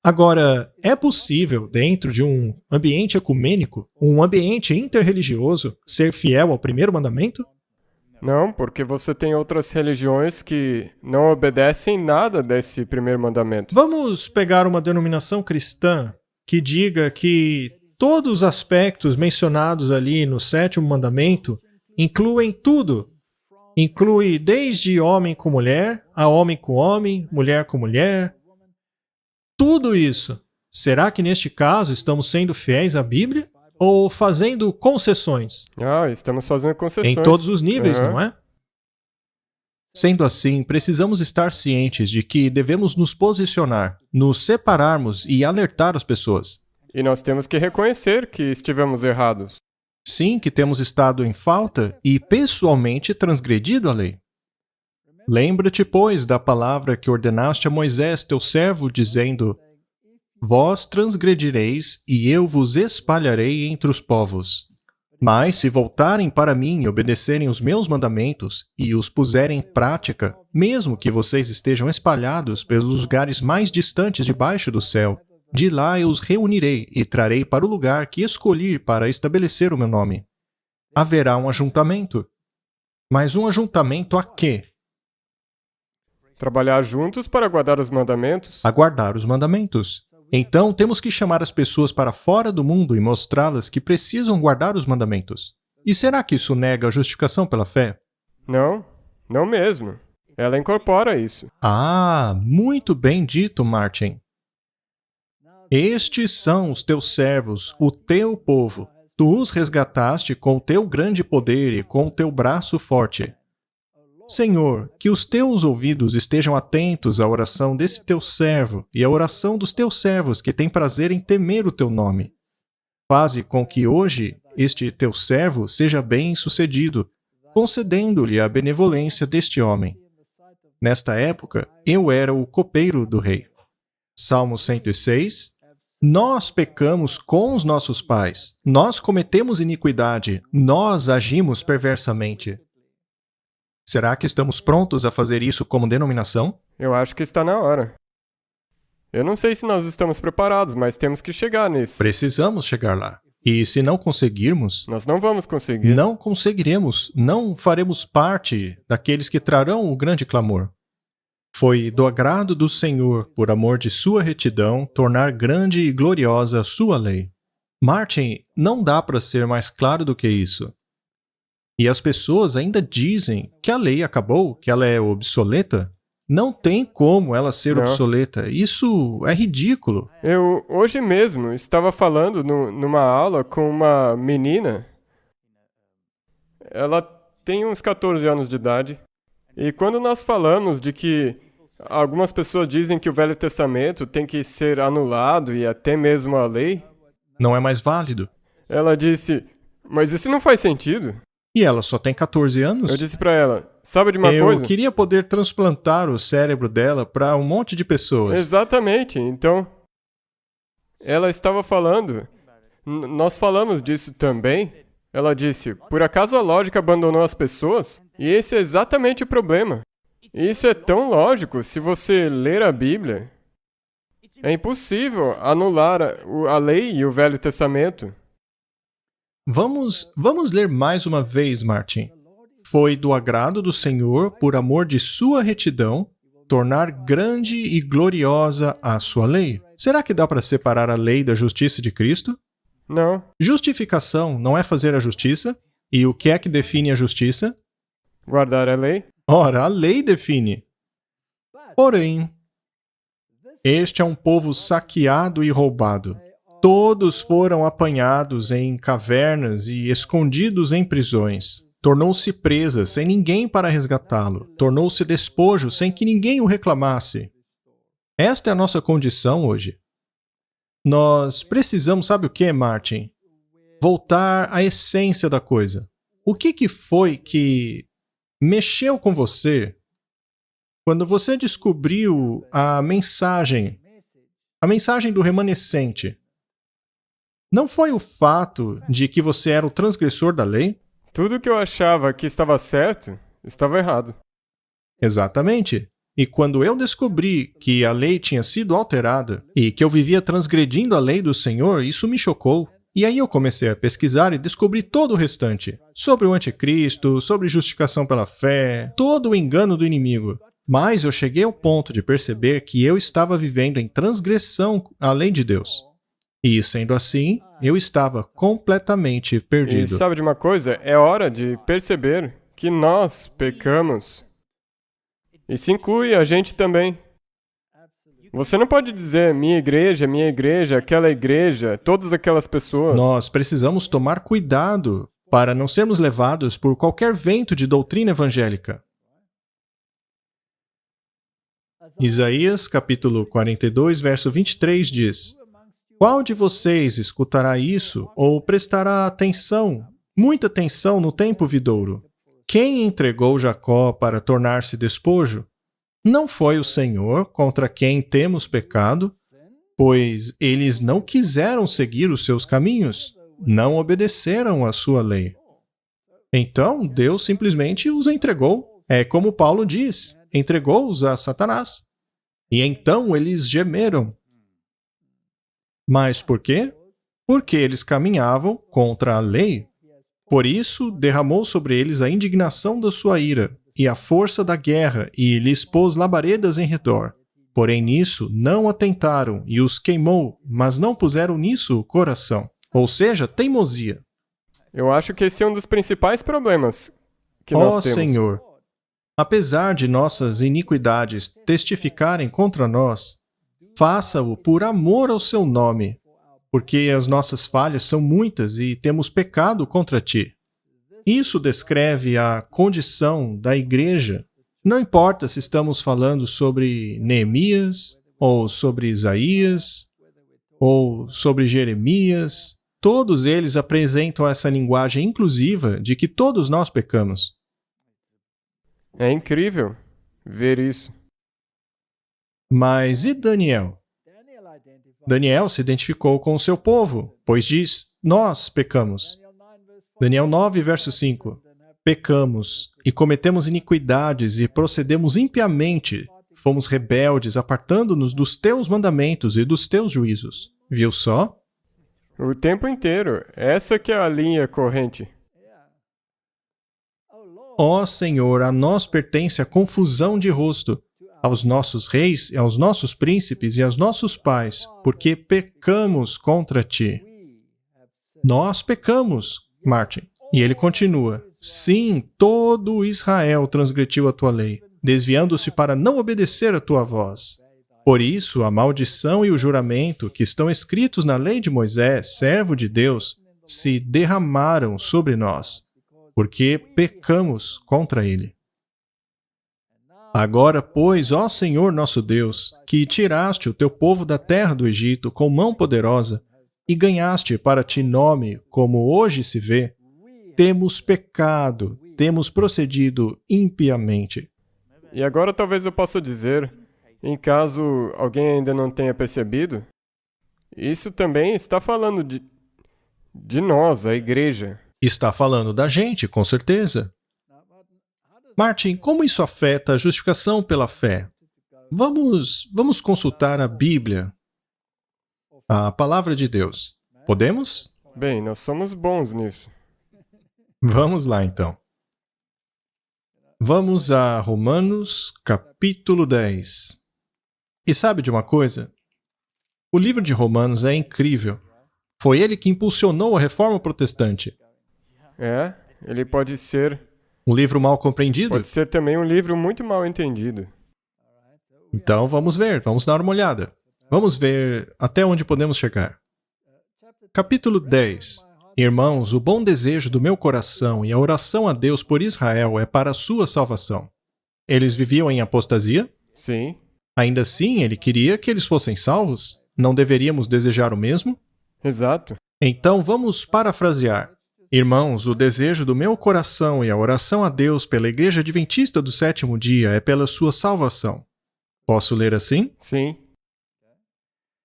Agora, é possível, dentro de um ambiente ecumênico, um ambiente interreligioso, ser fiel ao 1º mandamento? Não, porque você tem outras religiões que não obedecem nada desse 1º mandamento. Vamos pegar uma denominação cristã que diga que todos os aspectos mencionados ali no 7º mandamento incluem tudo. Inclui desde homem com mulher, a homem com homem, mulher com mulher. Tudo isso. Será que neste caso estamos sendo fiéis à Bíblia? Ou fazendo concessões? Ah, estamos fazendo concessões. Em todos os níveis, Uhum. não é? Sendo assim, precisamos estar cientes de que devemos nos posicionar, nos separarmos e alertar as pessoas. E nós temos que reconhecer que estivemos errados. Sim, que temos estado em falta e pessoalmente transgredido a lei. Lembra-te, pois, da palavra que ordenaste a Moisés, teu servo, dizendo: Vós transgredireis e eu vos espalharei entre os povos. Mas se voltarem para mim e obedecerem os meus mandamentos e os puserem em prática, mesmo que vocês estejam espalhados pelos lugares mais distantes debaixo do céu, de lá eu os reunirei e trarei para o lugar que escolhi para estabelecer o meu nome. Haverá um ajuntamento. Mas um ajuntamento a quê? Trabalhar juntos para guardar os mandamentos. A guardar os mandamentos. Então, temos que chamar as pessoas para fora do mundo e mostrá-las que precisam guardar os mandamentos. E será que isso nega a justificação pela fé? Não, não mesmo. Ela incorpora isso. Ah, muito bem dito, Martin. Estes são os teus servos, o teu povo. Tu os resgataste com o teu grande poder e com o teu braço forte. Senhor, que os teus ouvidos estejam atentos à oração desse teu servo e à oração dos teus servos que têm prazer em temer o teu nome. Faze com que hoje este teu servo seja bem-sucedido, concedendo-lhe a benevolência deste homem. Nesta época, eu era o copeiro do rei. Salmo 106. Nós pecamos com os nossos pais. Nós cometemos iniquidade. Nós agimos perversamente. Será que estamos prontos a fazer isso como denominação? Eu acho que está na hora. Eu não sei se nós estamos preparados, mas temos que chegar nisso. Precisamos chegar lá. E se não conseguirmos, Nós não vamos conseguir. não conseguiremos, não faremos parte daqueles que trarão o grande clamor. Foi do agrado do Senhor, por amor de sua retidão, tornar grande e gloriosa a sua lei. Martin, não dá para ser mais claro do que isso. E as pessoas ainda dizem que a lei acabou, que ela é obsoleta. Não tem como ela ser Não. obsoleta. Isso é ridículo. Eu, hoje mesmo, estava falando numa aula com uma menina. Ela tem uns 14 anos de idade. E quando nós falamos de que algumas pessoas dizem que o Velho Testamento tem que ser anulado e até mesmo a lei, Não é mais válido. ela disse, mas isso não faz sentido. E ela só tem 14 anos? Eu disse pra ela, sabe de uma Eu coisa? queria poder transplantar o cérebro dela para um monte de pessoas. Exatamente, então, ela estava falando, nós falamos disso também. Ela disse, por acaso a lógica abandonou as pessoas? E esse é exatamente o problema. Isso é tão lógico, se você ler a Bíblia. É impossível anular a lei e o Velho Testamento. Vamos ler mais uma vez, Martin. Foi do agrado do Senhor, por amor de sua retidão, tornar grande e gloriosa a sua lei. Será que dá para separar a lei da justiça de Cristo? Não, Justificação não é fazer a justiça? E o que é que define a justiça? guardar a lei. Ora, a lei define. Porém, este é um povo saqueado e roubado. Todos foram apanhados em cavernas e escondidos em prisões. Tornou-se presa sem ninguém para resgatá-lo. Tornou-se despojo sem que ninguém o reclamasse. Esta é a nossa condição hoje. Nós precisamos, sabe o que, Martin? Voltar à essência da coisa. O que foi que mexeu com você quando você descobriu a mensagem do remanescente? Não foi o fato de que você era o transgressor da lei? Tudo que eu achava que estava certo, estava errado. Exatamente. E quando eu descobri que a lei tinha sido alterada e que eu vivia transgredindo a lei do Senhor, isso me chocou. E aí eu comecei a pesquisar e descobri todo o restante. Sobre o anticristo, sobre justificação pela fé, todo o engano do inimigo. Mas eu cheguei ao ponto de perceber que eu estava vivendo em transgressão à lei de Deus. E sendo assim, eu estava completamente E perdido. sabe de uma coisa? É hora de perceber que nós pecamos. Isso inclui a gente também. Você não pode dizer minha igreja, aquela igreja, todas aquelas pessoas. Nós precisamos tomar cuidado para não sermos levados por qualquer vento de doutrina evangélica. Isaías, capítulo 42, verso 23 diz: Qual de vocês escutará isso ou prestará atenção, muita atenção no tempo vindouro? Quem entregou Jacó para tornar-se despojo? Não foi o Senhor, contra quem temos pecado? Pois eles não quiseram seguir os seus caminhos, não obedeceram à sua lei. Então, Deus simplesmente os entregou. É como Paulo diz, entregou-os a Satanás. E então eles gemeram. Mas por quê? Porque eles caminhavam contra a lei. Por isso, derramou sobre eles a indignação da sua ira. e a força da guerra, e lhes pôs labaredas em redor. Porém nisso não atentaram, e os queimou, mas não puseram nisso o coração. Ou seja, teimosia. Eu acho que esse é um dos principais problemas que Ó nós temos. Senhor, apesar de nossas iniquidades testificarem contra nós, faça-o por amor ao seu nome, porque as nossas falhas são muitas e temos pecado contra ti. Isso descreve a condição da igreja. Não importa se estamos falando sobre Neemias, ou sobre Isaías, ou sobre Jeremias, todos eles apresentam essa linguagem inclusiva de que todos nós pecamos. É incrível ver isso. Mas e Daniel? Daniel se identificou com o seu povo, pois diz, nós pecamos. Daniel 9, verso 5. Pecamos e cometemos iniquidades e procedemos impiamente. Fomos rebeldes, apartando-nos dos teus mandamentos e dos teus juízos. Viu só? O tempo inteiro. Essa que é a linha corrente. Ó Senhor, a nós pertence a confusão de rosto, aos nossos reis, e aos nossos príncipes e aos nossos pais, porque pecamos contra ti. Nós pecamos, Martin. E ele continua, sim, todo Israel transgrediu a tua lei, desviando-se para não obedecer a tua voz. Por isso, a maldição e o juramento que estão escritos na lei de Moisés, servo de Deus, se derramaram sobre nós, porque pecamos contra ele. Agora, pois, ó Senhor nosso Deus, que tiraste o teu povo da terra do Egito com mão poderosa e ganhaste para ti nome, como hoje se vê, temos pecado, temos procedido impiamente. E agora talvez eu possa dizer, em caso alguém ainda não tenha percebido, isso também está falando de nós, a igreja. Está falando da gente, com certeza. Martin, como isso afeta a justificação pela fé? Vamos consultar a Bíblia, a Palavra de Deus. Podemos? Bem, nós somos bons nisso. Vamos lá, então. Vamos a Romanos, capítulo 10. E sabe de uma coisa? O livro de Romanos é incrível. Foi ele que impulsionou a reforma protestante. É, ele pode ser... Um livro mal compreendido? Pode ser também um livro muito mal entendido. Então vamos ver, vamos dar uma olhada. Vamos ver até onde podemos chegar. Capítulo 10. Irmãos, o bom desejo do meu coração e a oração a Deus por Israel é para a sua salvação. Eles viviam em apostasia? Sim. Ainda assim, ele queria que eles fossem salvos? Não deveríamos desejar o mesmo? Exato. Então vamos parafrasear. Irmãos, o desejo do meu coração e a oração a Deus pela Igreja Adventista do Sétimo Dia é pela sua salvação. Posso ler assim? Sim.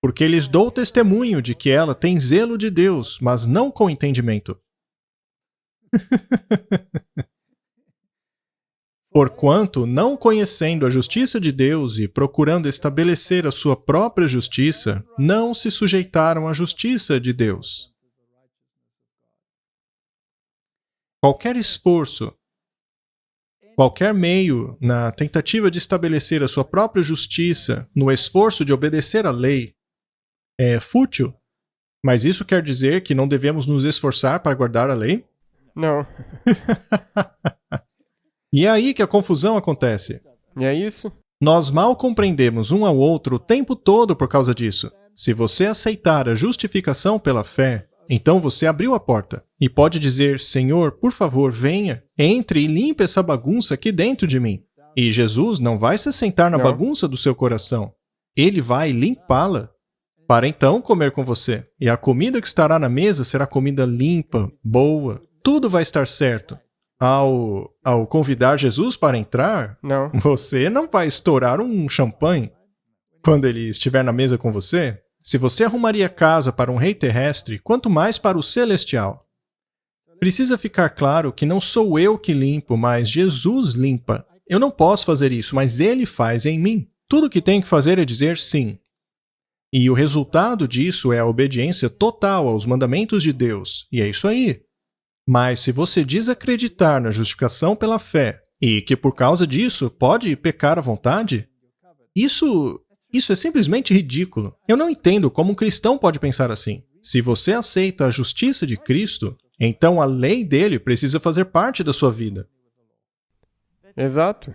Porque lhes dou testemunho de que ela tem zelo de Deus, mas não com entendimento. Porquanto, não conhecendo a justiça de Deus e procurando estabelecer a sua própria justiça, não se sujeitaram à justiça de Deus. Qualquer esforço, qualquer meio na tentativa de estabelecer a sua própria justiça, no esforço de obedecer à lei, é fútil. Mas isso quer dizer que não devemos nos esforçar para guardar a lei? Não. E é aí que a confusão acontece. E é isso? Nós mal compreendemos um ao outro o tempo todo por causa disso. Se você aceitar a justificação pela fé, então você abriu a porta e pode dizer, Senhor, por favor, venha, entre e limpe essa bagunça aqui dentro de mim. E Jesus não vai se sentar na bagunça do seu coração. Ele vai limpá-la para então comer com você. E a comida que estará na mesa será comida limpa, boa. Tudo vai estar certo. Ao convidar Jesus para entrar, Não. você não vai estourar um champanhe quando ele estiver na mesa com você. Se você arrumaria casa para um rei terrestre, quanto mais para o celestial. Precisa ficar claro que não sou eu que limpo, mas Jesus limpa. Eu não posso fazer isso, mas Ele faz em mim. Tudo que tenho que fazer é dizer sim. E o resultado disso é a obediência total aos mandamentos de Deus. E é isso aí. Mas se você desacreditar na justificação pela fé e que por causa disso pode pecar à vontade, isso é simplesmente ridículo. Eu não entendo como um cristão pode pensar assim. Se você aceita a justiça de Cristo, então a lei dele precisa fazer parte da sua vida. Exato.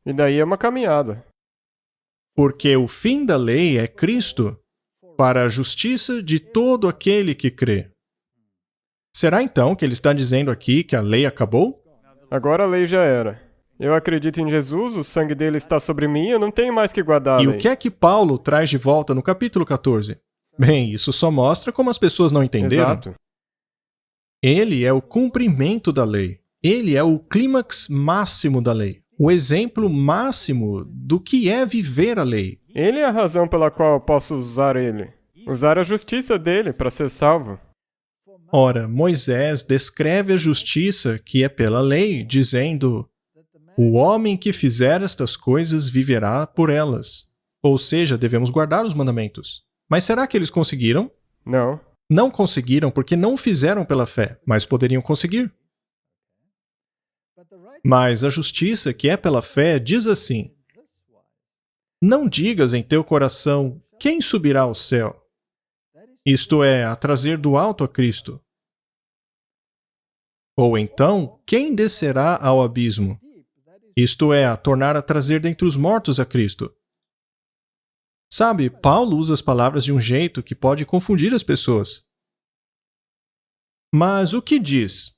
E daí é uma caminhada. Porque o fim da lei é Cristo para a justiça de todo aquele que crê. Será então que ele está dizendo aqui que a lei acabou? Agora a lei já era. Eu acredito em Jesus, o sangue dele está sobre mim, eu não tenho mais que guardar a E lei. o que é que Paulo traz de volta no capítulo 14? Bem, isso só mostra como as pessoas não entenderam. Exato. Ele é o cumprimento da lei. Ele é o clímax máximo da lei. O exemplo máximo do que é viver a lei. Ele é a razão pela qual eu posso usar ele. Usar a justiça dele para ser salvo. Ora, Moisés descreve a justiça que é pela lei, dizendo: o homem que fizer estas coisas viverá por elas. Ou seja, devemos guardar os mandamentos. Mas será que eles conseguiram? Não. Não conseguiram porque não fizeram pela fé, mas poderiam conseguir. Mas a justiça que é pela fé diz assim: não digas em teu coração, quem subirá ao céu? Isto é, a trazer do alto a Cristo. Ou então, quem descerá ao abismo? Isto é, a tornar a trazer dentre os mortos a Cristo. Sabe, Paulo usa as palavras de um jeito que pode confundir as pessoas. Mas o que diz?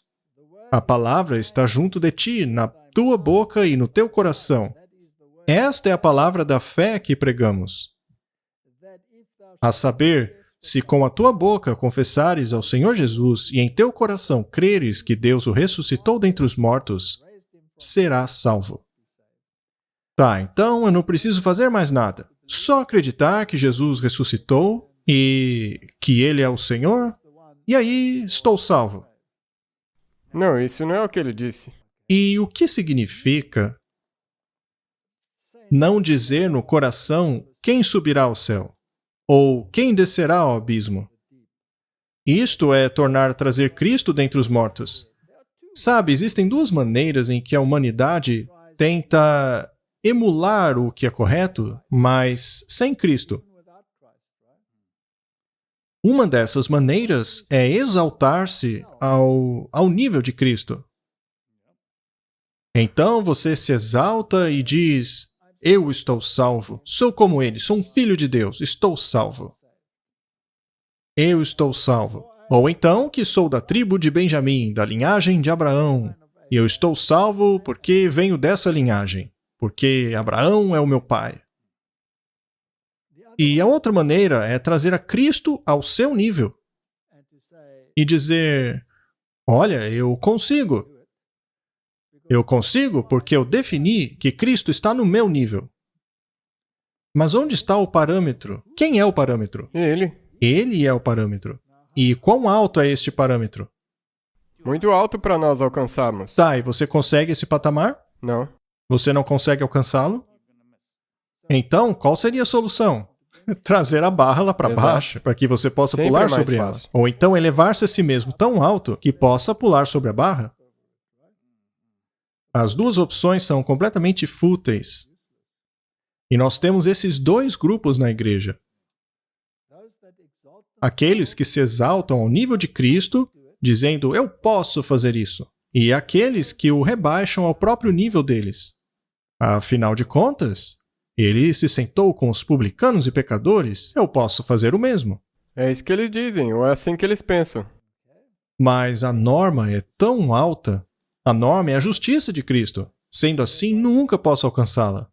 A palavra está junto de ti, na tua boca e no teu coração. Esta é a palavra da fé que pregamos. A saber, se com a tua boca confessares ao Senhor Jesus e em teu coração creres que Deus o ressuscitou dentre os mortos, serás salvo. Tá, então eu não preciso fazer mais nada. Só acreditar que Jesus ressuscitou e que Ele é o Senhor, e aí estou salvo. Não, isso não é o que ele disse. E o que significa não dizer no coração quem subirá ao céu? Ou quem descerá ao abismo? Isto é tornar a trazer Cristo dentre os mortos. Sabe, existem duas maneiras em que a humanidade tenta emular o que é correto, mas sem Cristo. Uma dessas maneiras é exaltar-se ao nível de Cristo. Então você se exalta e diz: eu estou salvo, sou como ele, sou um filho de Deus, estou salvo. Eu estou salvo. Ou então que sou da tribo de Benjamim, da linhagem de Abraão, e eu estou salvo porque venho dessa linhagem, porque Abraão é o meu pai. E a outra maneira é trazer a Cristo ao seu nível e dizer: olha, eu consigo. Eu consigo porque eu defini que Cristo está no meu nível. Mas onde está o parâmetro? Quem é o parâmetro? Ele. Ele é o parâmetro. E quão alto é este parâmetro? Muito alto para nós alcançarmos. Tá, e você consegue esse patamar? Não. Você não consegue alcançá-lo? Então, qual seria a solução? Trazer a barra lá para Exato. baixo, para que você possa Sempre pular é mais sobre ela. fácil. Ou então elevar-se a si mesmo tão alto que possa pular sobre a barra. As duas opções são completamente fúteis. E nós temos esses dois grupos na igreja. Aqueles que se exaltam ao nível de Cristo, dizendo: eu posso fazer isso. E aqueles que o rebaixam ao próprio nível deles. Afinal de contas, ele se sentou com os publicanos e pecadores, eu posso fazer o mesmo. É isso que eles dizem, ou é assim que eles pensam. Mas a norma é tão alta. A norma é a justiça de Cristo. Sendo assim, nunca posso alcançá-la.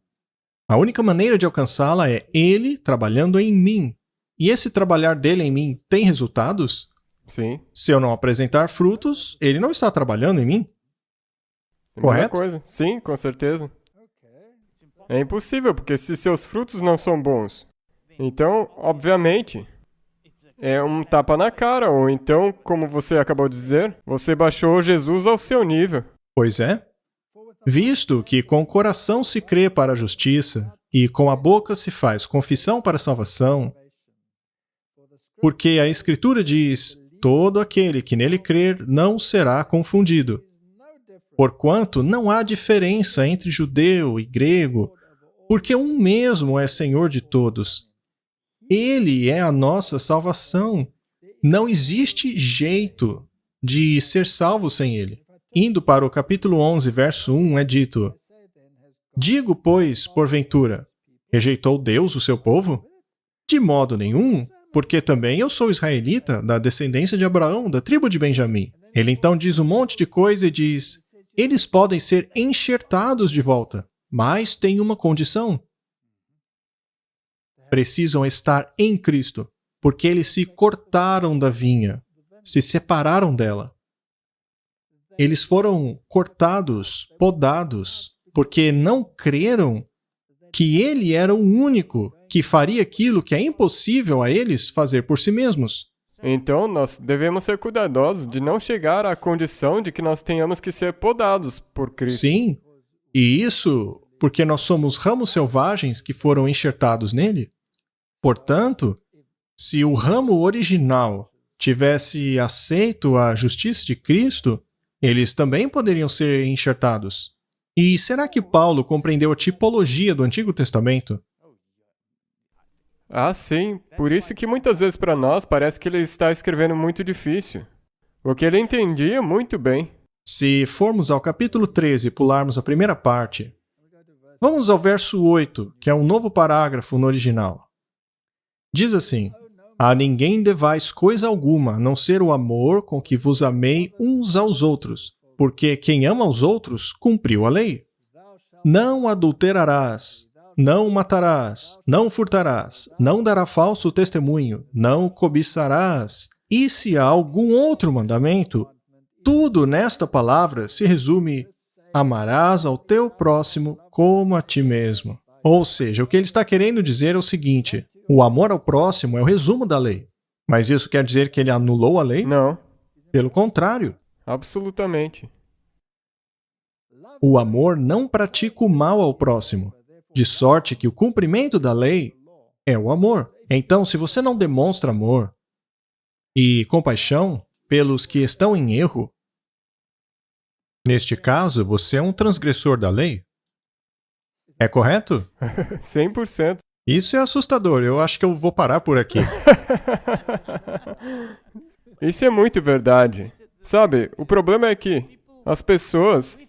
A única maneira de alcançá-la é Ele trabalhando em mim. E esse trabalhar dele em mim tem resultados? Sim. Se eu não apresentar frutos, ele não está trabalhando em mim. É a Correto? mesma coisa. Sim, com certeza. É impossível, porque se seus frutos não são bons, então, obviamente, é um tapa na cara, ou então, como você acabou de dizer, você baixou Jesus ao seu nível. Pois é. Visto que com o coração se crê para a justiça e com a boca se faz confissão para a salvação, porque a Escritura diz: todo aquele que nele crer não será confundido. Porquanto não há diferença entre judeu e grego, porque um mesmo é Senhor de todos. Ele é a nossa salvação. Não existe jeito de ser salvo sem ele. Indo para o capítulo 11, verso 1, é dito: Digo, pois, porventura, rejeitou Deus o seu povo? De modo nenhum, porque também eu sou israelita, da descendência de Abraão, da tribo de Benjamim. Ele então diz um monte de coisa e diz: eles podem ser enxertados de volta, mas tem uma condição. Precisam estar em Cristo, porque eles se cortaram da vinha, se separaram dela. Eles foram cortados, podados, porque não creram que ele era o único que faria aquilo que é impossível a eles fazer por si mesmos. Então, nós devemos ser cuidadosos de não chegar à condição de que nós tenhamos que ser podados por Cristo. Sim, e isso porque nós somos ramos selvagens que foram enxertados nele. Portanto, se o ramo original tivesse aceito a justiça de Cristo, eles também poderiam ser enxertados. E será que Paulo compreendeu a tipologia do Antigo Testamento? Ah, sim. Por isso que muitas vezes para nós parece que ele está escrevendo muito difícil. O que ele entendia muito bem. Se formos ao capítulo 13 e pularmos a primeira parte, vamos ao verso 8, que é um novo parágrafo no original. Diz assim: A ninguém devais coisa alguma, a não ser o amor com que vos amei uns aos outros, porque quem ama aos outros cumpriu a lei. Não adulterarás, não matarás, não furtarás, não dará falso testemunho, não cobiçarás. E se há algum outro mandamento, tudo nesta palavra se resume: amarás ao teu próximo como a ti mesmo. Ou seja, o que ele está querendo dizer é o seguinte: o amor ao próximo é o resumo da lei. Mas isso quer dizer que ele anulou a lei? Não, Pelo contrário. absolutamente. O amor não pratica o mal ao próximo, de sorte que o cumprimento da lei é o amor. Então, se você não demonstra amor e compaixão pelos que estão em erro, neste caso, você é um transgressor da lei. É correto? 100%. Isso é assustador. Eu acho que eu vou parar por aqui. Isso é muito verdade. Sabe, o problema é que as pessoas...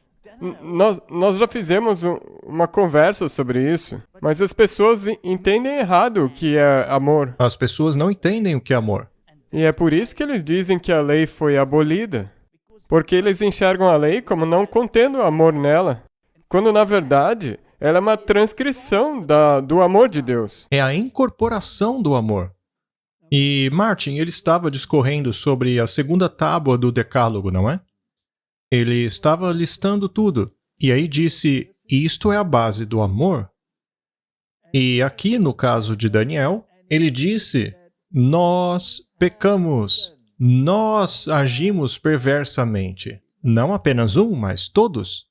Nós já fizemos uma conversa sobre isso, mas as pessoas entendem errado o que é amor. As pessoas não entendem o que é amor. E é por isso que eles dizem que a lei foi abolida. Porque eles enxergam a lei como não contendo amor nela, quando na verdade ela é uma transcrição do amor de Deus. É a incorporação do amor. E Martin, ele estava discorrendo sobre a segunda tábua do Decálogo, não é? Ele estava listando tudo. E aí disse: isto é a base do amor. E aqui, no caso de Daniel, ele disse: nós pecamos, nós agimos perversamente. Não apenas um, mas todos.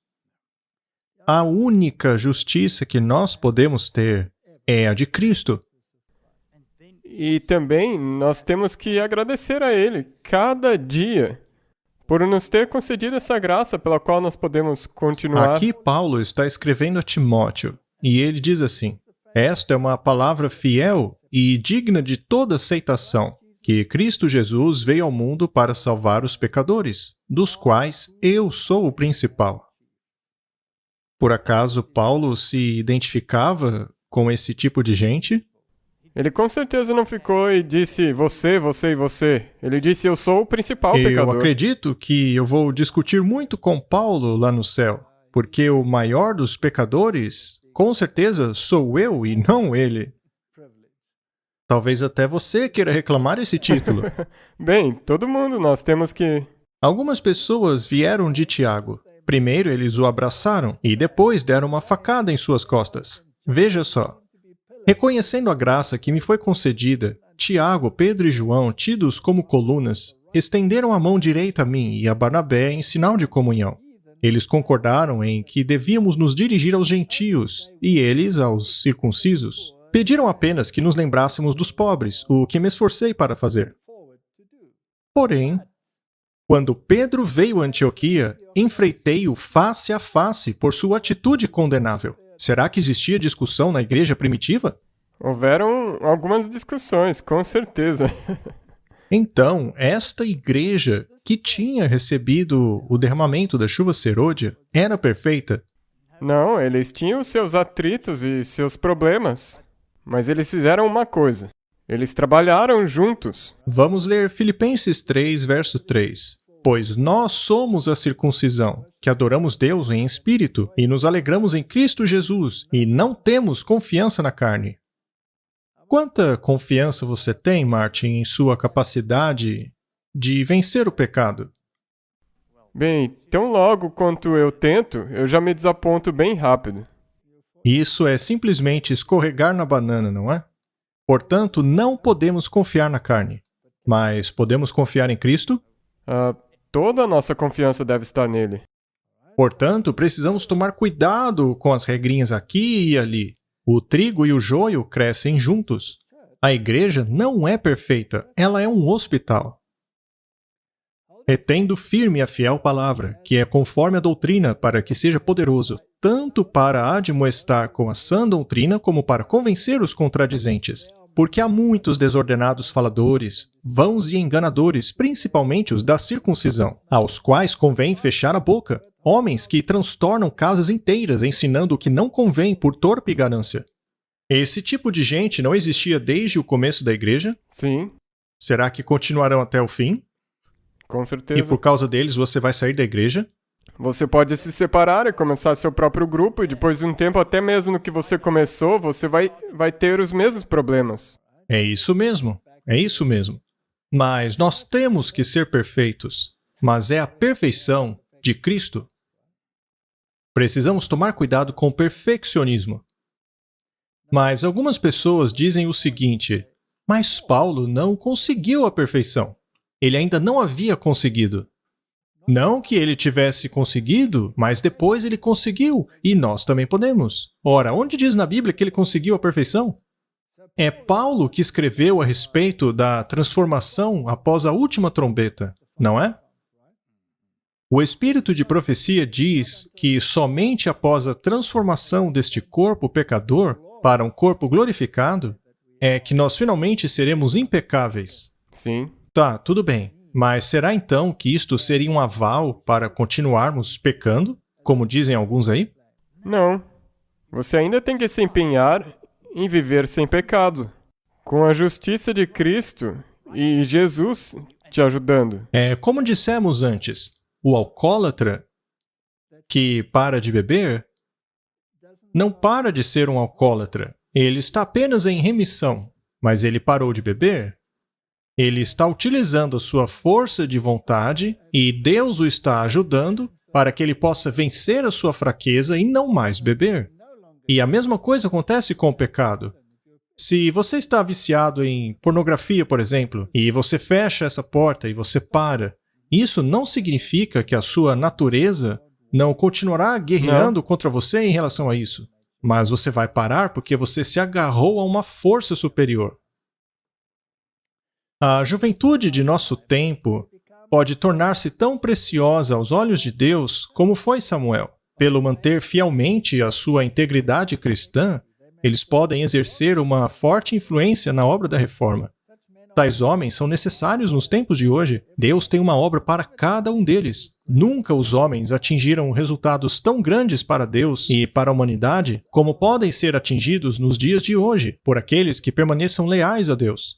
A única justiça que nós podemos ter é a de Cristo. E também nós temos que agradecer a Ele cada dia por nos ter concedido essa graça pela qual nós podemos continuar. Aqui Paulo está escrevendo a Timóteo, e ele diz assim: esta é uma palavra fiel e digna de toda aceitação, que Cristo Jesus veio ao mundo para salvar os pecadores, dos quais eu sou o principal. Por acaso Paulo se identificava com esse tipo de gente? Ele com certeza não ficou e disse você, você e você. Ele disse eu sou o principal pecador. Eu acredito que eu vou discutir muito com Paulo lá no céu, porque o maior dos pecadores, com certeza, sou eu e não ele. Talvez até você queira reclamar esse título. Bem, todo mundo nós temos que... Algumas pessoas vieram de Tiago. Primeiro eles o abraçaram e depois deram uma facada em suas costas. Veja só. Reconhecendo a graça que me foi concedida, Tiago, Pedro e João, tidos como colunas, estenderam a mão direita a mim e a Barnabé em sinal de comunhão. Eles concordaram em que devíamos nos dirigir aos gentios e eles aos circuncisos. Pediram apenas que nos lembrássemos dos pobres, o que me esforcei para fazer. Porém, Quando Pedro veio a Antioquia, enfrentei-o face a face por sua atitude condenável. Será que existia discussão na igreja primitiva? Houveram algumas discussões, com certeza. Então, esta igreja, que tinha recebido o derramamento da chuva serôdia, era perfeita? Não, eles tinham seus atritos e seus problemas, mas eles fizeram uma coisa. Eles trabalharam juntos. Vamos ler Filipenses 3, verso 3. Pois nós somos a circuncisão, que adoramos Deus em espírito e nos alegramos em Cristo Jesus, e não temos confiança na carne. Quanta confiança você tem, Martin, em sua capacidade de vencer o pecado? Bem, tão logo quanto eu tento, eu já me desaponto bem rápido. Isso é simplesmente escorregar na banana, não é? Portanto, não podemos confiar na carne. Mas podemos confiar em Cristo? Toda a nossa confiança deve estar nele. Portanto, precisamos tomar cuidado com as regrinhas aqui e ali. O trigo e o joio crescem juntos. A igreja não é perfeita, ela é um hospital. Retendo firme a fiel palavra, que é conforme a doutrina, para que seja poderoso, tanto para admoestar com a sã doutrina, como para convencer os contradizentes. Porque há muitos desordenados faladores, vãos e enganadores, principalmente os da circuncisão, aos quais convém fechar a boca, homens que transtornam casas inteiras, ensinando o que não convém por torpe ganância. Esse tipo de gente não existia desde o começo da igreja? Sim, Será que continuarão até o fim? com certeza. E por causa deles você vai sair da igreja? Você pode se separar e começar seu próprio grupo, e depois de um tempo, até mesmo no que você começou, você vai ter os mesmos problemas. É isso mesmo, é isso mesmo. Mas nós temos que ser perfeitos. Mas é a perfeição de Cristo. Precisamos tomar cuidado com o perfeccionismo. Mas algumas pessoas dizem o seguinte: mas Paulo não conseguiu a perfeição. Ele ainda não havia conseguido. Não que ele tivesse conseguido, mas depois ele conseguiu, e nós também podemos. Ora, onde diz na Bíblia que ele conseguiu a perfeição? É Paulo que escreveu a respeito da transformação após a última trombeta, não é? O Espírito de profecia diz que somente após a transformação deste corpo pecador para um corpo glorificado é que nós finalmente seremos impecáveis. Sim. Tá, tudo bem. Mas será então que isto seria um aval para continuarmos pecando, como dizem alguns aí? Não. Você ainda tem que se empenhar em viver sem pecado, com a justiça de Cristo e Jesus te ajudando. Como dissemos antes, o alcoólatra que para de beber não para de ser um alcoólatra. Ele está apenas em remissão, mas ele parou de beber. Ele está utilizando a sua força de vontade e Deus o está ajudando para que ele possa vencer a sua fraqueza e não mais beber. E a mesma coisa acontece com o pecado. Se você está viciado em pornografia, por exemplo, e você fecha essa porta e você para, isso não significa que a sua natureza não continuará guerreando contra você em relação a isso. Mas você vai parar porque você se agarrou a uma força superior. A juventude de nosso tempo pode tornar-se tão preciosa aos olhos de Deus como foi Samuel. Pelo manter fielmente a sua integridade cristã, eles podem exercer uma forte influência na obra da reforma. Tais homens são necessários nos tempos de hoje. Deus tem uma obra para cada um deles. Nunca os homens atingiram resultados tão grandes para Deus e para a humanidade como podem ser atingidos nos dias de hoje por aqueles que permaneçam leais a Deus.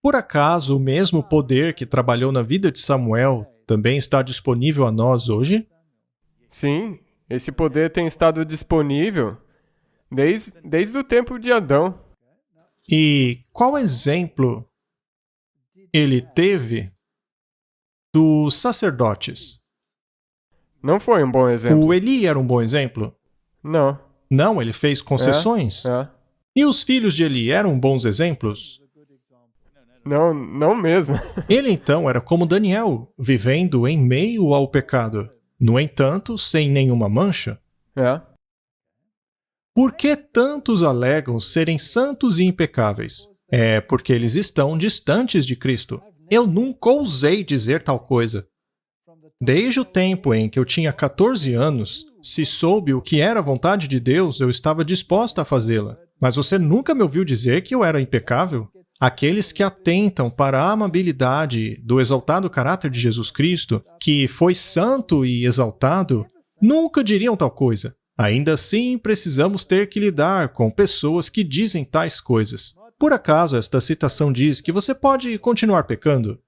Por acaso, o mesmo poder que trabalhou na vida de Samuel também está disponível a nós hoje? Sim, esse poder tem estado disponível desde o tempo de Adão. E qual exemplo ele teve dos sacerdotes? Não foi um bom exemplo. O Eli era um bom exemplo? Não. Não, ele fez concessões. E os filhos de Eli eram bons exemplos? Não mesmo. Ele então era como Daniel, vivendo em meio ao pecado. No entanto, sem nenhuma mancha. Por que tantos alegam serem santos e impecáveis? É porque eles estão distantes de Cristo. Eu nunca ousei dizer tal coisa. Desde o tempo em que eu tinha 14 anos, se soube o que era a vontade de Deus, eu estava disposta a fazê-la. Mas você nunca me ouviu dizer que eu era impecável? Aqueles que atentam para a amabilidade do exaltado caráter de Jesus Cristo, que foi santo e exaltado, nunca diriam tal coisa. Ainda assim, precisamos ter que lidar com pessoas que dizem tais coisas. Por acaso esta citação diz que você pode continuar pecando?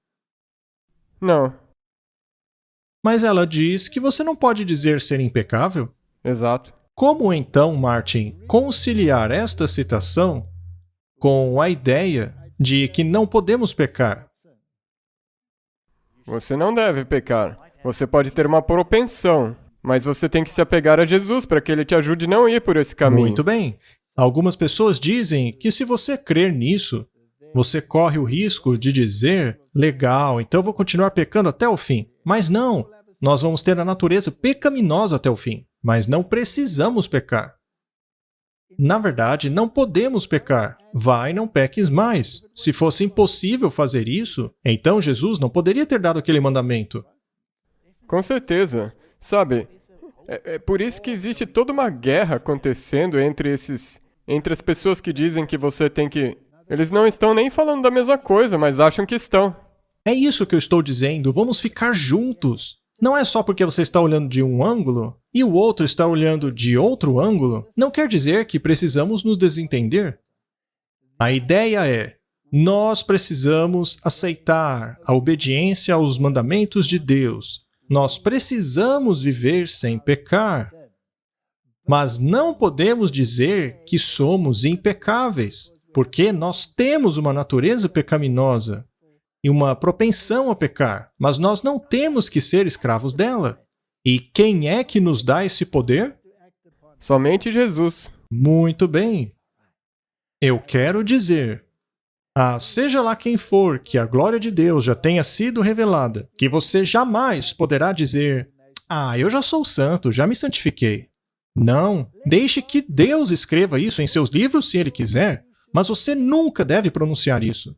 Não. Mas ela diz que você não pode dizer ser impecável? Exato. Como então, Martin, conciliar esta citação com a ideia de que não podemos pecar? Você não deve pecar. Você pode ter uma propensão, mas você tem que se apegar a Jesus para que ele te ajude a não ir por esse caminho. Muito bem. Algumas pessoas dizem que se você crer nisso, você corre o risco de dizer, legal, então eu vou continuar pecando até o fim. Mas não, nós vamos ter a natureza pecaminosa até o fim, mas não precisamos pecar. Na verdade, não podemos pecar. Vai, não peques mais. Se fosse impossível fazer isso, então Jesus não poderia ter dado aquele mandamento. Com certeza. Sabe, é por isso que existe toda uma guerra acontecendo entre as pessoas que dizem que você tem que... Eles não estão nem falando da mesma coisa, mas acham que estão. É isso que eu estou dizendo, vamos ficar juntos. Não é só porque você está olhando de um ângulo e o outro está olhando de outro ângulo, não quer dizer que precisamos nos desentender. A ideia é, nós precisamos aceitar a obediência aos mandamentos de Deus. Nós precisamos viver sem pecar. Mas não podemos dizer que somos impecáveis, porque nós temos uma natureza pecaminosa e uma propensão a pecar, mas nós não temos que ser escravos dela. E quem é que nos dá esse poder? Somente Jesus. Muito bem. Eu quero dizer, seja lá quem for que a glória de Deus já tenha sido revelada, que você jamais poderá dizer, eu já sou santo, já me santifiquei. Não, deixe que Deus escreva isso em seus livros se Ele quiser, mas você nunca deve pronunciar isso.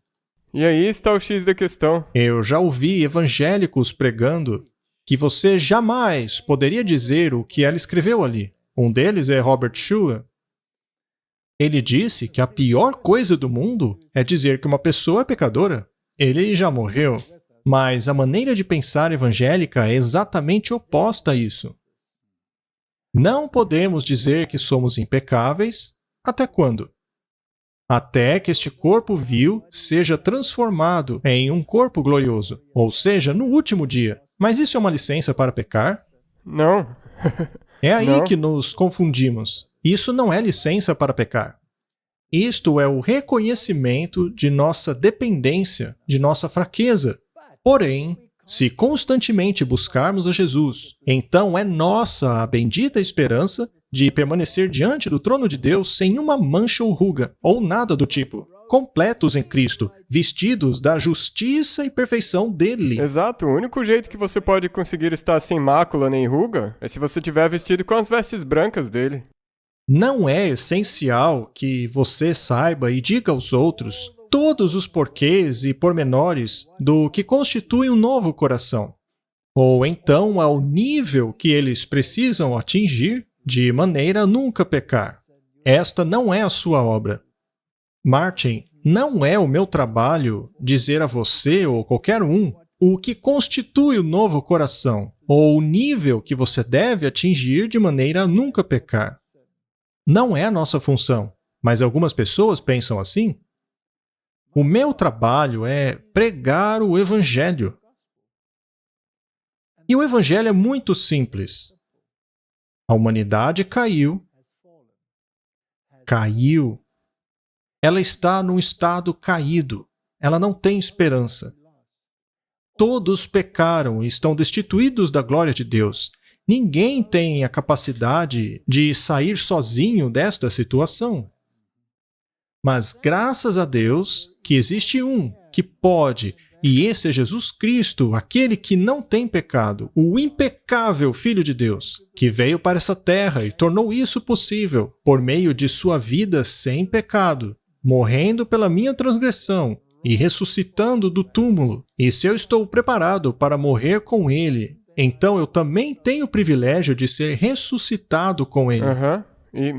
E aí está o X da questão. Eu já ouvi evangélicos pregando que você jamais poderia dizer o que ela escreveu ali. Um deles é Robert Schuller. Ele disse que a pior coisa do mundo é dizer que uma pessoa é pecadora. Ele já morreu, mas a maneira de pensar evangélica é exatamente oposta a isso. Não podemos dizer que somos impecáveis até quando? Até que este corpo vil seja transformado em um corpo glorioso, ou seja, no último dia. Mas isso é uma licença para pecar? Não. É aí Não. que nos confundimos. Isso não é licença para pecar. Isto é o reconhecimento de nossa dependência, de nossa fraqueza. Porém, se constantemente buscarmos a Jesus, então é nossa a bendita esperança de permanecer diante do trono de Deus sem uma mancha ou ruga, ou nada do tipo, completos em Cristo, vestidos da justiça e perfeição dele. Exato, o único jeito que você pode conseguir estar sem mácula nem ruga é se você estiver vestido com as vestes brancas dele. Não é essencial que você saiba e diga aos outros todos os porquês e pormenores do que constitui um novo coração, ou então ao nível que eles precisam atingir de maneira a nunca pecar. Esta não é a sua obra. Martin, não é o meu trabalho dizer a você ou qualquer um o que constitui o novo coração, ou o nível que você deve atingir de maneira a nunca pecar. Não é a nossa função, mas algumas pessoas pensam assim. O meu trabalho é pregar o Evangelho. E o Evangelho é muito simples. A humanidade caiu. Ela está num estado caído. Ela não tem esperança. Todos pecaram e estão destituídos da glória de Deus. Ninguém tem a capacidade de sair sozinho desta situação. Mas graças a Deus que existe um que pode, e esse é Jesus Cristo, aquele que não tem pecado, o impecável Filho de Deus, que veio para essa terra e tornou isso possível por meio de sua vida sem pecado, morrendo pela minha transgressão e ressuscitando do túmulo. E se eu estou preparado para morrer com ele então eu também tenho o privilégio de ser ressuscitado com Ele.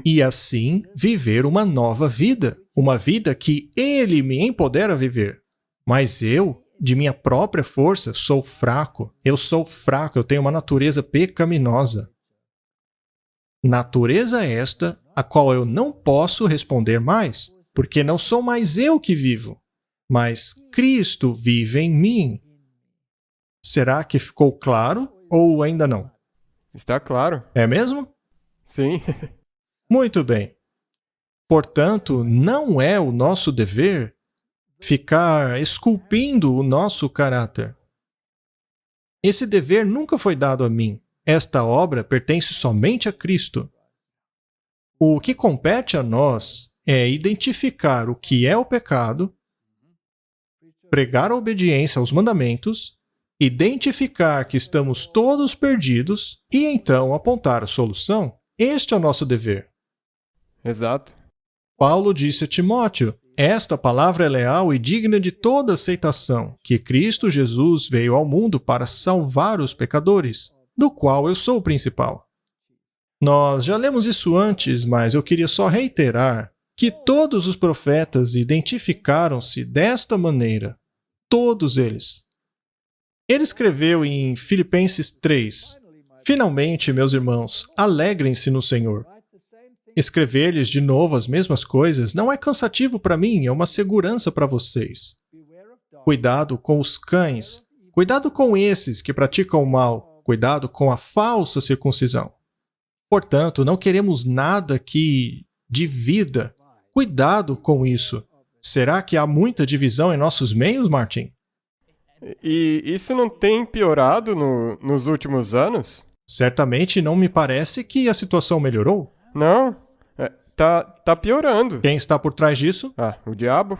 E assim viver uma nova vida. Uma vida que Ele me empodera a viver. Mas eu, de minha própria força, sou fraco. Eu sou fraco, eu tenho uma natureza pecaminosa. Natureza esta, a qual eu não posso responder mais, porque não sou mais eu que vivo, mas Cristo vive em mim. Será que ficou claro ou ainda não? Está claro. É mesmo? Sim. Muito bem. Portanto, não é o nosso dever ficar esculpindo o nosso caráter. Esse dever nunca foi dado a mim. Esta obra pertence somente a Cristo. O que compete a nós é identificar o que é o pecado, pregar a obediência aos mandamentos, identificar que estamos todos perdidos e então apontar a solução. Este é o nosso dever. Exato. Paulo disse a Timóteo: esta palavra é leal e digna de toda aceitação, que Cristo Jesus veio ao mundo para salvar os pecadores, do qual eu sou o principal. Nós já lemos isso antes, mas eu queria só reiterar que todos os profetas identificaram-se desta maneira. Todos eles. Ele escreveu em Filipenses 3: finalmente, meus irmãos, alegrem-se no Senhor. Escrever-lhes de novo as mesmas coisas não é cansativo para mim, é uma segurança para vocês. Cuidado com os cães, cuidado com esses que praticam o mal, cuidado com a falsa circuncisão. Portanto, não queremos nada que divida. Cuidado com isso. Será que há muita divisão em nossos meios, Martin? E isso não tem piorado nos últimos anos? Certamente não me parece que a situação melhorou. Não, tá piorando. Quem está por trás disso? O diabo.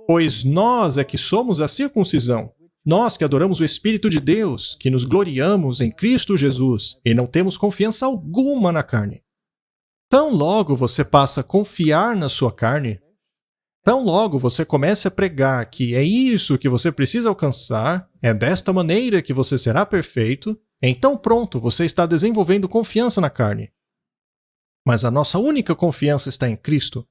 Pois nós é que somos a circuncisão. Nós que adoramos o Espírito de Deus, que nos gloriamos em Cristo Jesus e não temos confiança alguma na carne. Tão logo você passa a confiar na sua carne, tão logo você começa a pregar que é isso que você precisa alcançar, é desta maneira que você será perfeito, então pronto, você está desenvolvendo confiança na carne. Mas a nossa única confiança está em Cristo.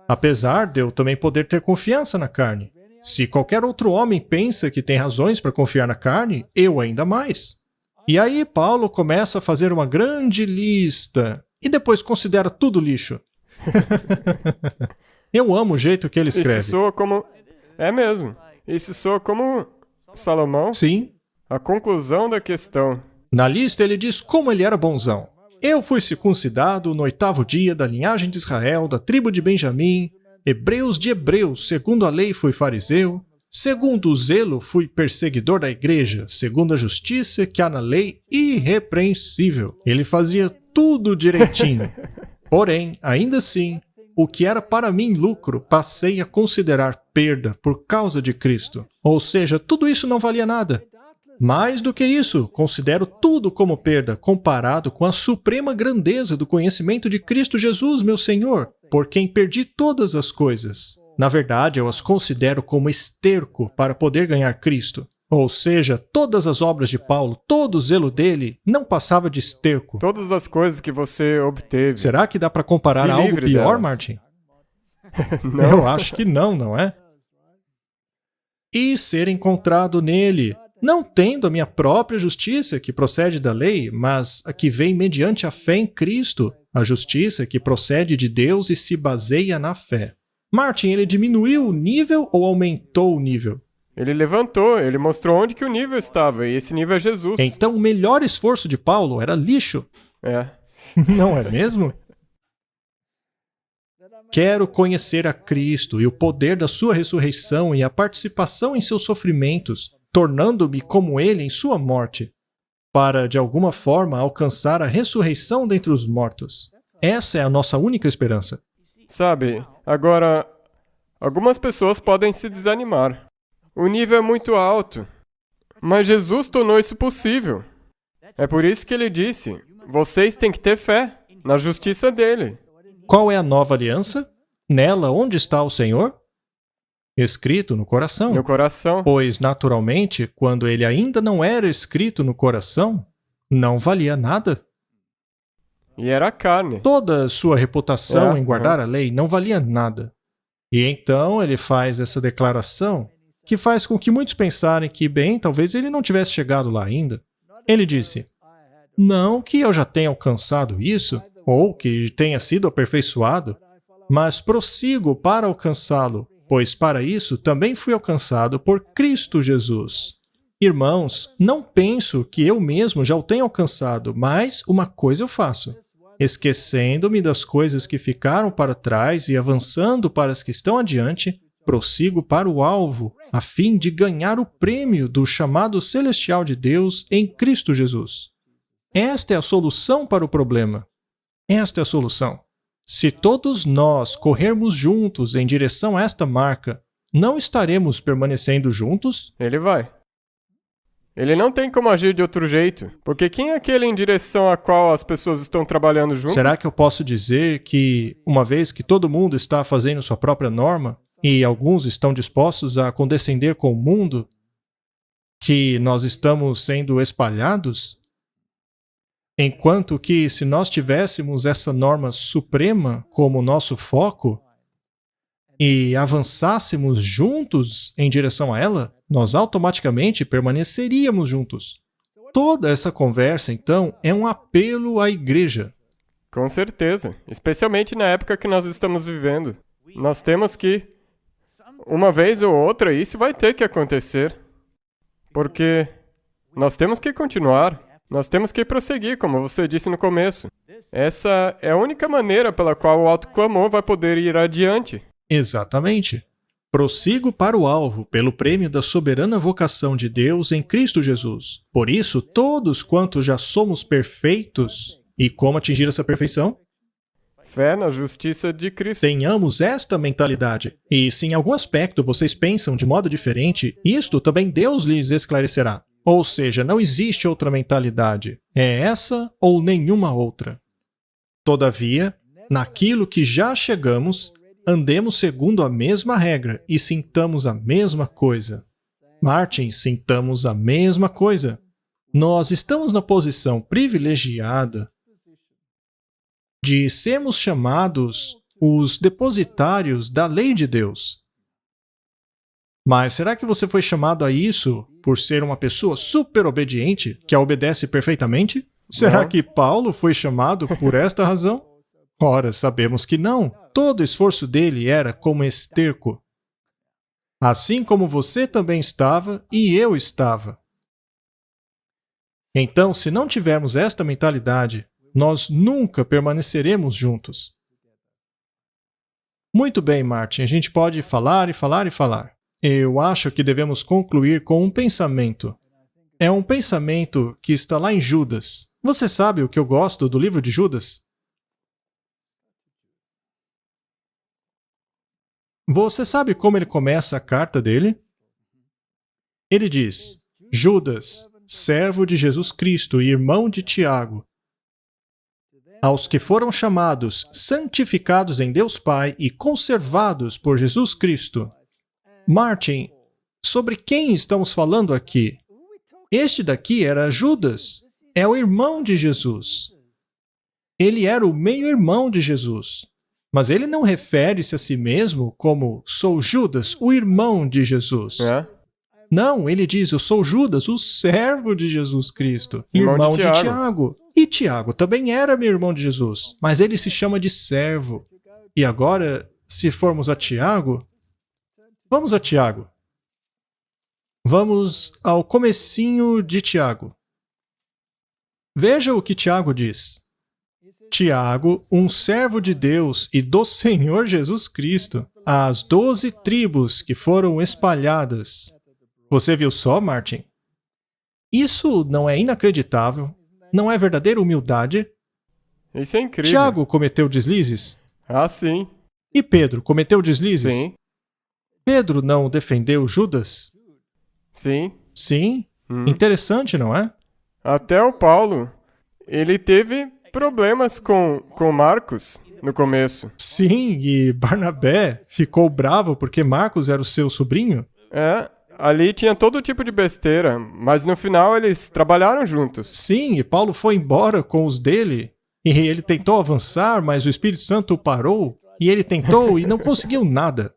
Apesar de eu também poder ter confiança na carne. Se qualquer outro homem pensa que tem razões para confiar na carne, eu ainda mais. E aí Paulo começa a fazer uma grande lista e depois considera tudo lixo. Eu amo o jeito que ele escreve. Isso soa como... É mesmo. Isso soa como Salomão. Sim. A conclusão da questão. Na lista ele diz como ele era bonzão. Eu fui circuncidado no 8º dia da linhagem de Israel, da tribo de Benjamim, hebreus de hebreus, segundo a lei fui fariseu, segundo o zelo fui perseguidor da igreja, segundo a justiça que há na lei, irrepreensível. Ele fazia tudo direitinho. Porém, ainda assim, o que era para mim lucro, passei a considerar perda por causa de Cristo. Ou seja, tudo isso não valia nada. Mais do que isso, considero tudo como perda, comparado com a suprema grandeza do conhecimento de Cristo Jesus, meu Senhor, por quem perdi todas as coisas. Na verdade, eu as considero como esterco para poder ganhar Cristo. Ou seja, todas as obras de Paulo, todo o zelo dele, não passava de esterco. Todas as coisas que você obteve. Será que dá para comparar a algo pior, delas. Martin? Não. Eu acho que não, não é? E ser encontrado nele, não tendo a minha própria justiça que procede da lei, mas a que vem mediante a fé em Cristo, a justiça que procede de Deus e se baseia na fé. Martin, ele diminuiu o nível ou aumentou o nível? Ele levantou, ele mostrou onde que o nível estava, e esse nível é Jesus. Então o melhor esforço de Paulo era lixo. É. Não é mesmo? Quero conhecer a Cristo e o poder da sua ressurreição e a participação em seus sofrimentos, tornando-me como ele em sua morte, para, de alguma forma, alcançar a ressurreição dentre os mortos. Essa é a nossa única esperança. Sabe, agora, algumas pessoas podem se desanimar. O nível é muito alto, mas Jesus tornou isso possível. É por isso que ele disse, vocês têm que ter fé na justiça dele. Qual é a nova aliança? Nela, onde está o Senhor? escrito no coração. No coração. Pois, naturalmente, quando ele ainda não era escrito no coração, não valia nada. E era a carne. Toda a sua reputação É, em guardar a lei não valia nada. E então ele faz essa declaração que faz com que muitos pensarem que, bem, talvez ele não tivesse chegado lá ainda. Ele disse, não que eu já tenha alcançado isso, ou que tenha sido aperfeiçoado, mas prossigo para alcançá-lo, pois para isso também fui alcançado por Cristo Jesus. Irmãos, não penso que eu mesmo já o tenha alcançado, mas uma coisa eu faço, esquecendo-me das coisas que ficaram para trás e avançando para as que estão adiante, prossigo para o alvo, a fim de ganhar o prêmio do chamado celestial de Deus em Cristo Jesus. Esta é a solução para o problema. Esta é a solução. Se todos nós corrermos juntos em direção a esta marca, não estaremos permanecendo juntos? Ele vai. Ele não tem como agir de outro jeito, porque quem é aquele em direção a qual as pessoas estão trabalhando juntos? Será que eu posso dizer que, uma vez que todo mundo está fazendo sua própria norma, e alguns estão dispostos a condescender com o mundo, que nós estamos sendo espalhados? Enquanto que, se nós tivéssemos essa norma suprema como nosso foco, e avançássemos juntos em direção a ela, nós automaticamente permaneceríamos juntos. Toda essa conversa, então, é um apelo à igreja. Com certeza, especialmente na época que nós estamos vivendo. Nós temos que, uma vez ou outra, isso vai ter que acontecer. Porque nós temos que continuar, nós temos que prosseguir, como você disse no começo. Essa é a única maneira pela qual o autoclamor vai poder ir adiante. Exatamente. Prossigo para o alvo, pelo prêmio da soberana vocação de Deus em Cristo Jesus. Por isso, todos quantos já somos perfeitos, e como atingir essa perfeição? Fé na justiça de Cristo. Tenhamos esta mentalidade. E se em algum aspecto vocês pensam de modo diferente, isto também Deus lhes esclarecerá. Ou seja, não existe outra mentalidade. É essa ou nenhuma outra. Todavia, naquilo que já chegamos, andemos segundo a mesma regra e sintamos a mesma coisa. Martin, sintamos a mesma coisa. Nós estamos na posição privilegiada de sermos chamados os depositários da lei de Deus. Mas será que você foi chamado a isso por ser uma pessoa super obediente, que a obedece perfeitamente? Será que Paulo foi chamado por esta razão? Ora, sabemos que não. Todo o esforço dele era como esterco. Assim como você também estava e eu estava. Então, se não tivermos esta mentalidade, nós nunca permaneceremos juntos. Muito bem, Martin, a gente pode falar e falar e falar. Eu acho que devemos concluir com um pensamento. É um pensamento que está lá em Judas. Você sabe o que eu gosto do livro de Judas? Você sabe como ele começa a carta dele? Ele diz, Judas, servo de Jesus Cristo e irmão de Tiago, aos que foram chamados, santificados em Deus Pai e conservados por Jesus Cristo. Martin, sobre quem estamos falando aqui? Este daqui era Judas, é o irmão de Jesus. Ele era o meio-irmão de Jesus. Mas ele não refere-se a si mesmo como sou Judas, o irmão de Jesus. É? Não, ele diz, eu sou Judas, o servo de Jesus Cristo, irmão de Tiago. E Tiago também era meu irmão de Jesus, mas ele se chama de servo. E agora, se formos a Tiago, vamos a Tiago. Vamos ao comecinho de Tiago. Veja o que Tiago diz. Tiago, um servo de Deus e do Senhor Jesus Cristo, às 12 tribos que foram espalhadas. Você viu só, Martin? Isso não é inacreditável? Não é verdadeira humildade? Isso é incrível. Tiago cometeu deslizes? Ah, sim. E Pedro cometeu deslizes? Sim. Pedro não defendeu Judas? Sim. Sim? Interessante, não é? Até o Paulo, ele teve problemas com Marcos. no começo. Sim, e Barnabé ficou bravo porque Marcos era o seu sobrinho. Ali tinha todo tipo de besteira, mas no final eles trabalharam juntos. Sim, e Paulo foi embora com os dele, e ele tentou avançar, mas o Espírito Santo o parou, e ele tentou e não conseguiu nada.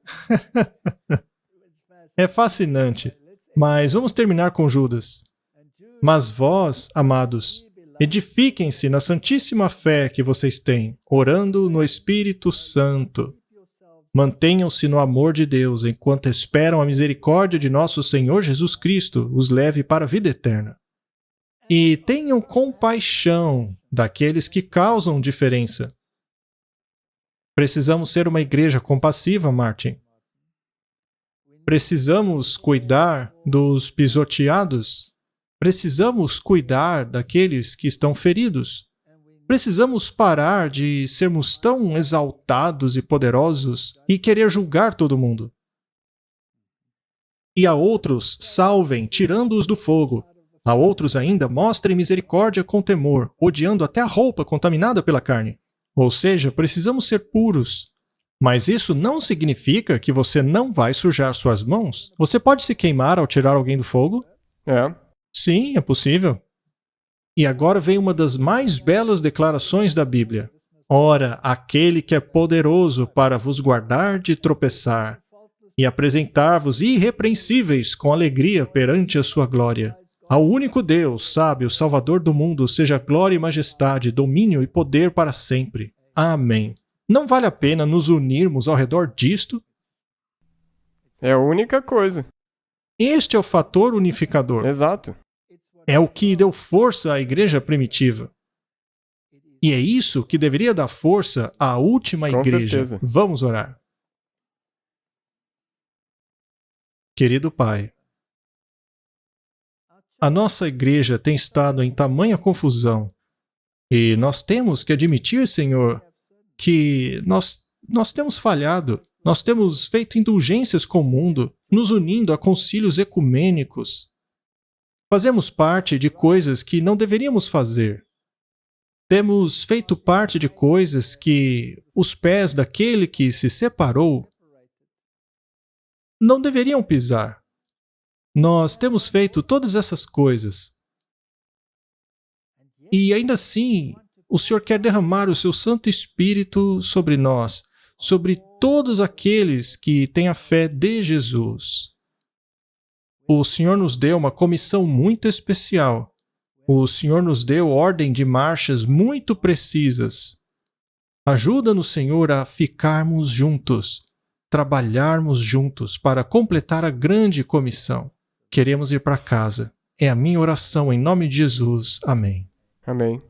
É fascinante. Mas vamos terminar com Judas. Mas vós, amados, edifiquem-se na santíssima fé que vocês têm, orando no Espírito Santo. Mantenham-se no amor de Deus, enquanto esperam a misericórdia de nosso Senhor Jesus Cristo os leve para a vida eterna. E tenham compaixão daqueles que causam diferença. Precisamos ser uma igreja compassiva, Martin. Precisamos cuidar dos pisoteados. Precisamos cuidar daqueles que estão feridos. Precisamos parar de sermos tão exaltados e poderosos e querer julgar todo mundo. E a outros salvem, tirando-os do fogo. A outros ainda mostrem misericórdia com temor, odiando até a roupa contaminada pela carne. Ou seja, precisamos ser puros. Mas isso não significa que você não vai sujar suas mãos. Você pode se queimar ao tirar alguém do fogo? Sim, é possível. E agora vem uma das mais belas declarações da Bíblia. Ora, aquele que é poderoso para vos guardar de tropeçar e apresentar-vos irrepreensíveis com alegria perante a sua glória. Ao único Deus, sábio, Salvador do mundo, seja glória e majestade, domínio e poder para sempre. Amém. Não vale a pena nos unirmos ao redor disto? É a única coisa. Este é o fator unificador. Exato. É o que deu força à igreja primitiva. E é isso que deveria dar força à última igreja. Certeza. Vamos orar. Querido Pai, a nossa igreja tem estado em tamanha confusão e nós temos que admitir, Senhor, que nós temos falhado, nós temos feito indulgências com o mundo, nos unindo a concílios ecumênicos. Fazemos parte de coisas que não deveríamos fazer. Temos feito parte de coisas que os pés daquele que se separou não deveriam pisar. Nós temos feito todas essas coisas. E ainda assim, o Senhor quer derramar o seu Santo Espírito sobre nós, sobre todos aqueles que têm a fé de Jesus. O Senhor nos deu uma comissão muito especial. O Senhor nos deu ordem de marchas muito precisas. Ajuda-nos, Senhor, a ficarmos juntos, trabalharmos juntos para completar a grande comissão. Queremos ir para casa. É a minha oração em nome de Jesus. Amém. Amém.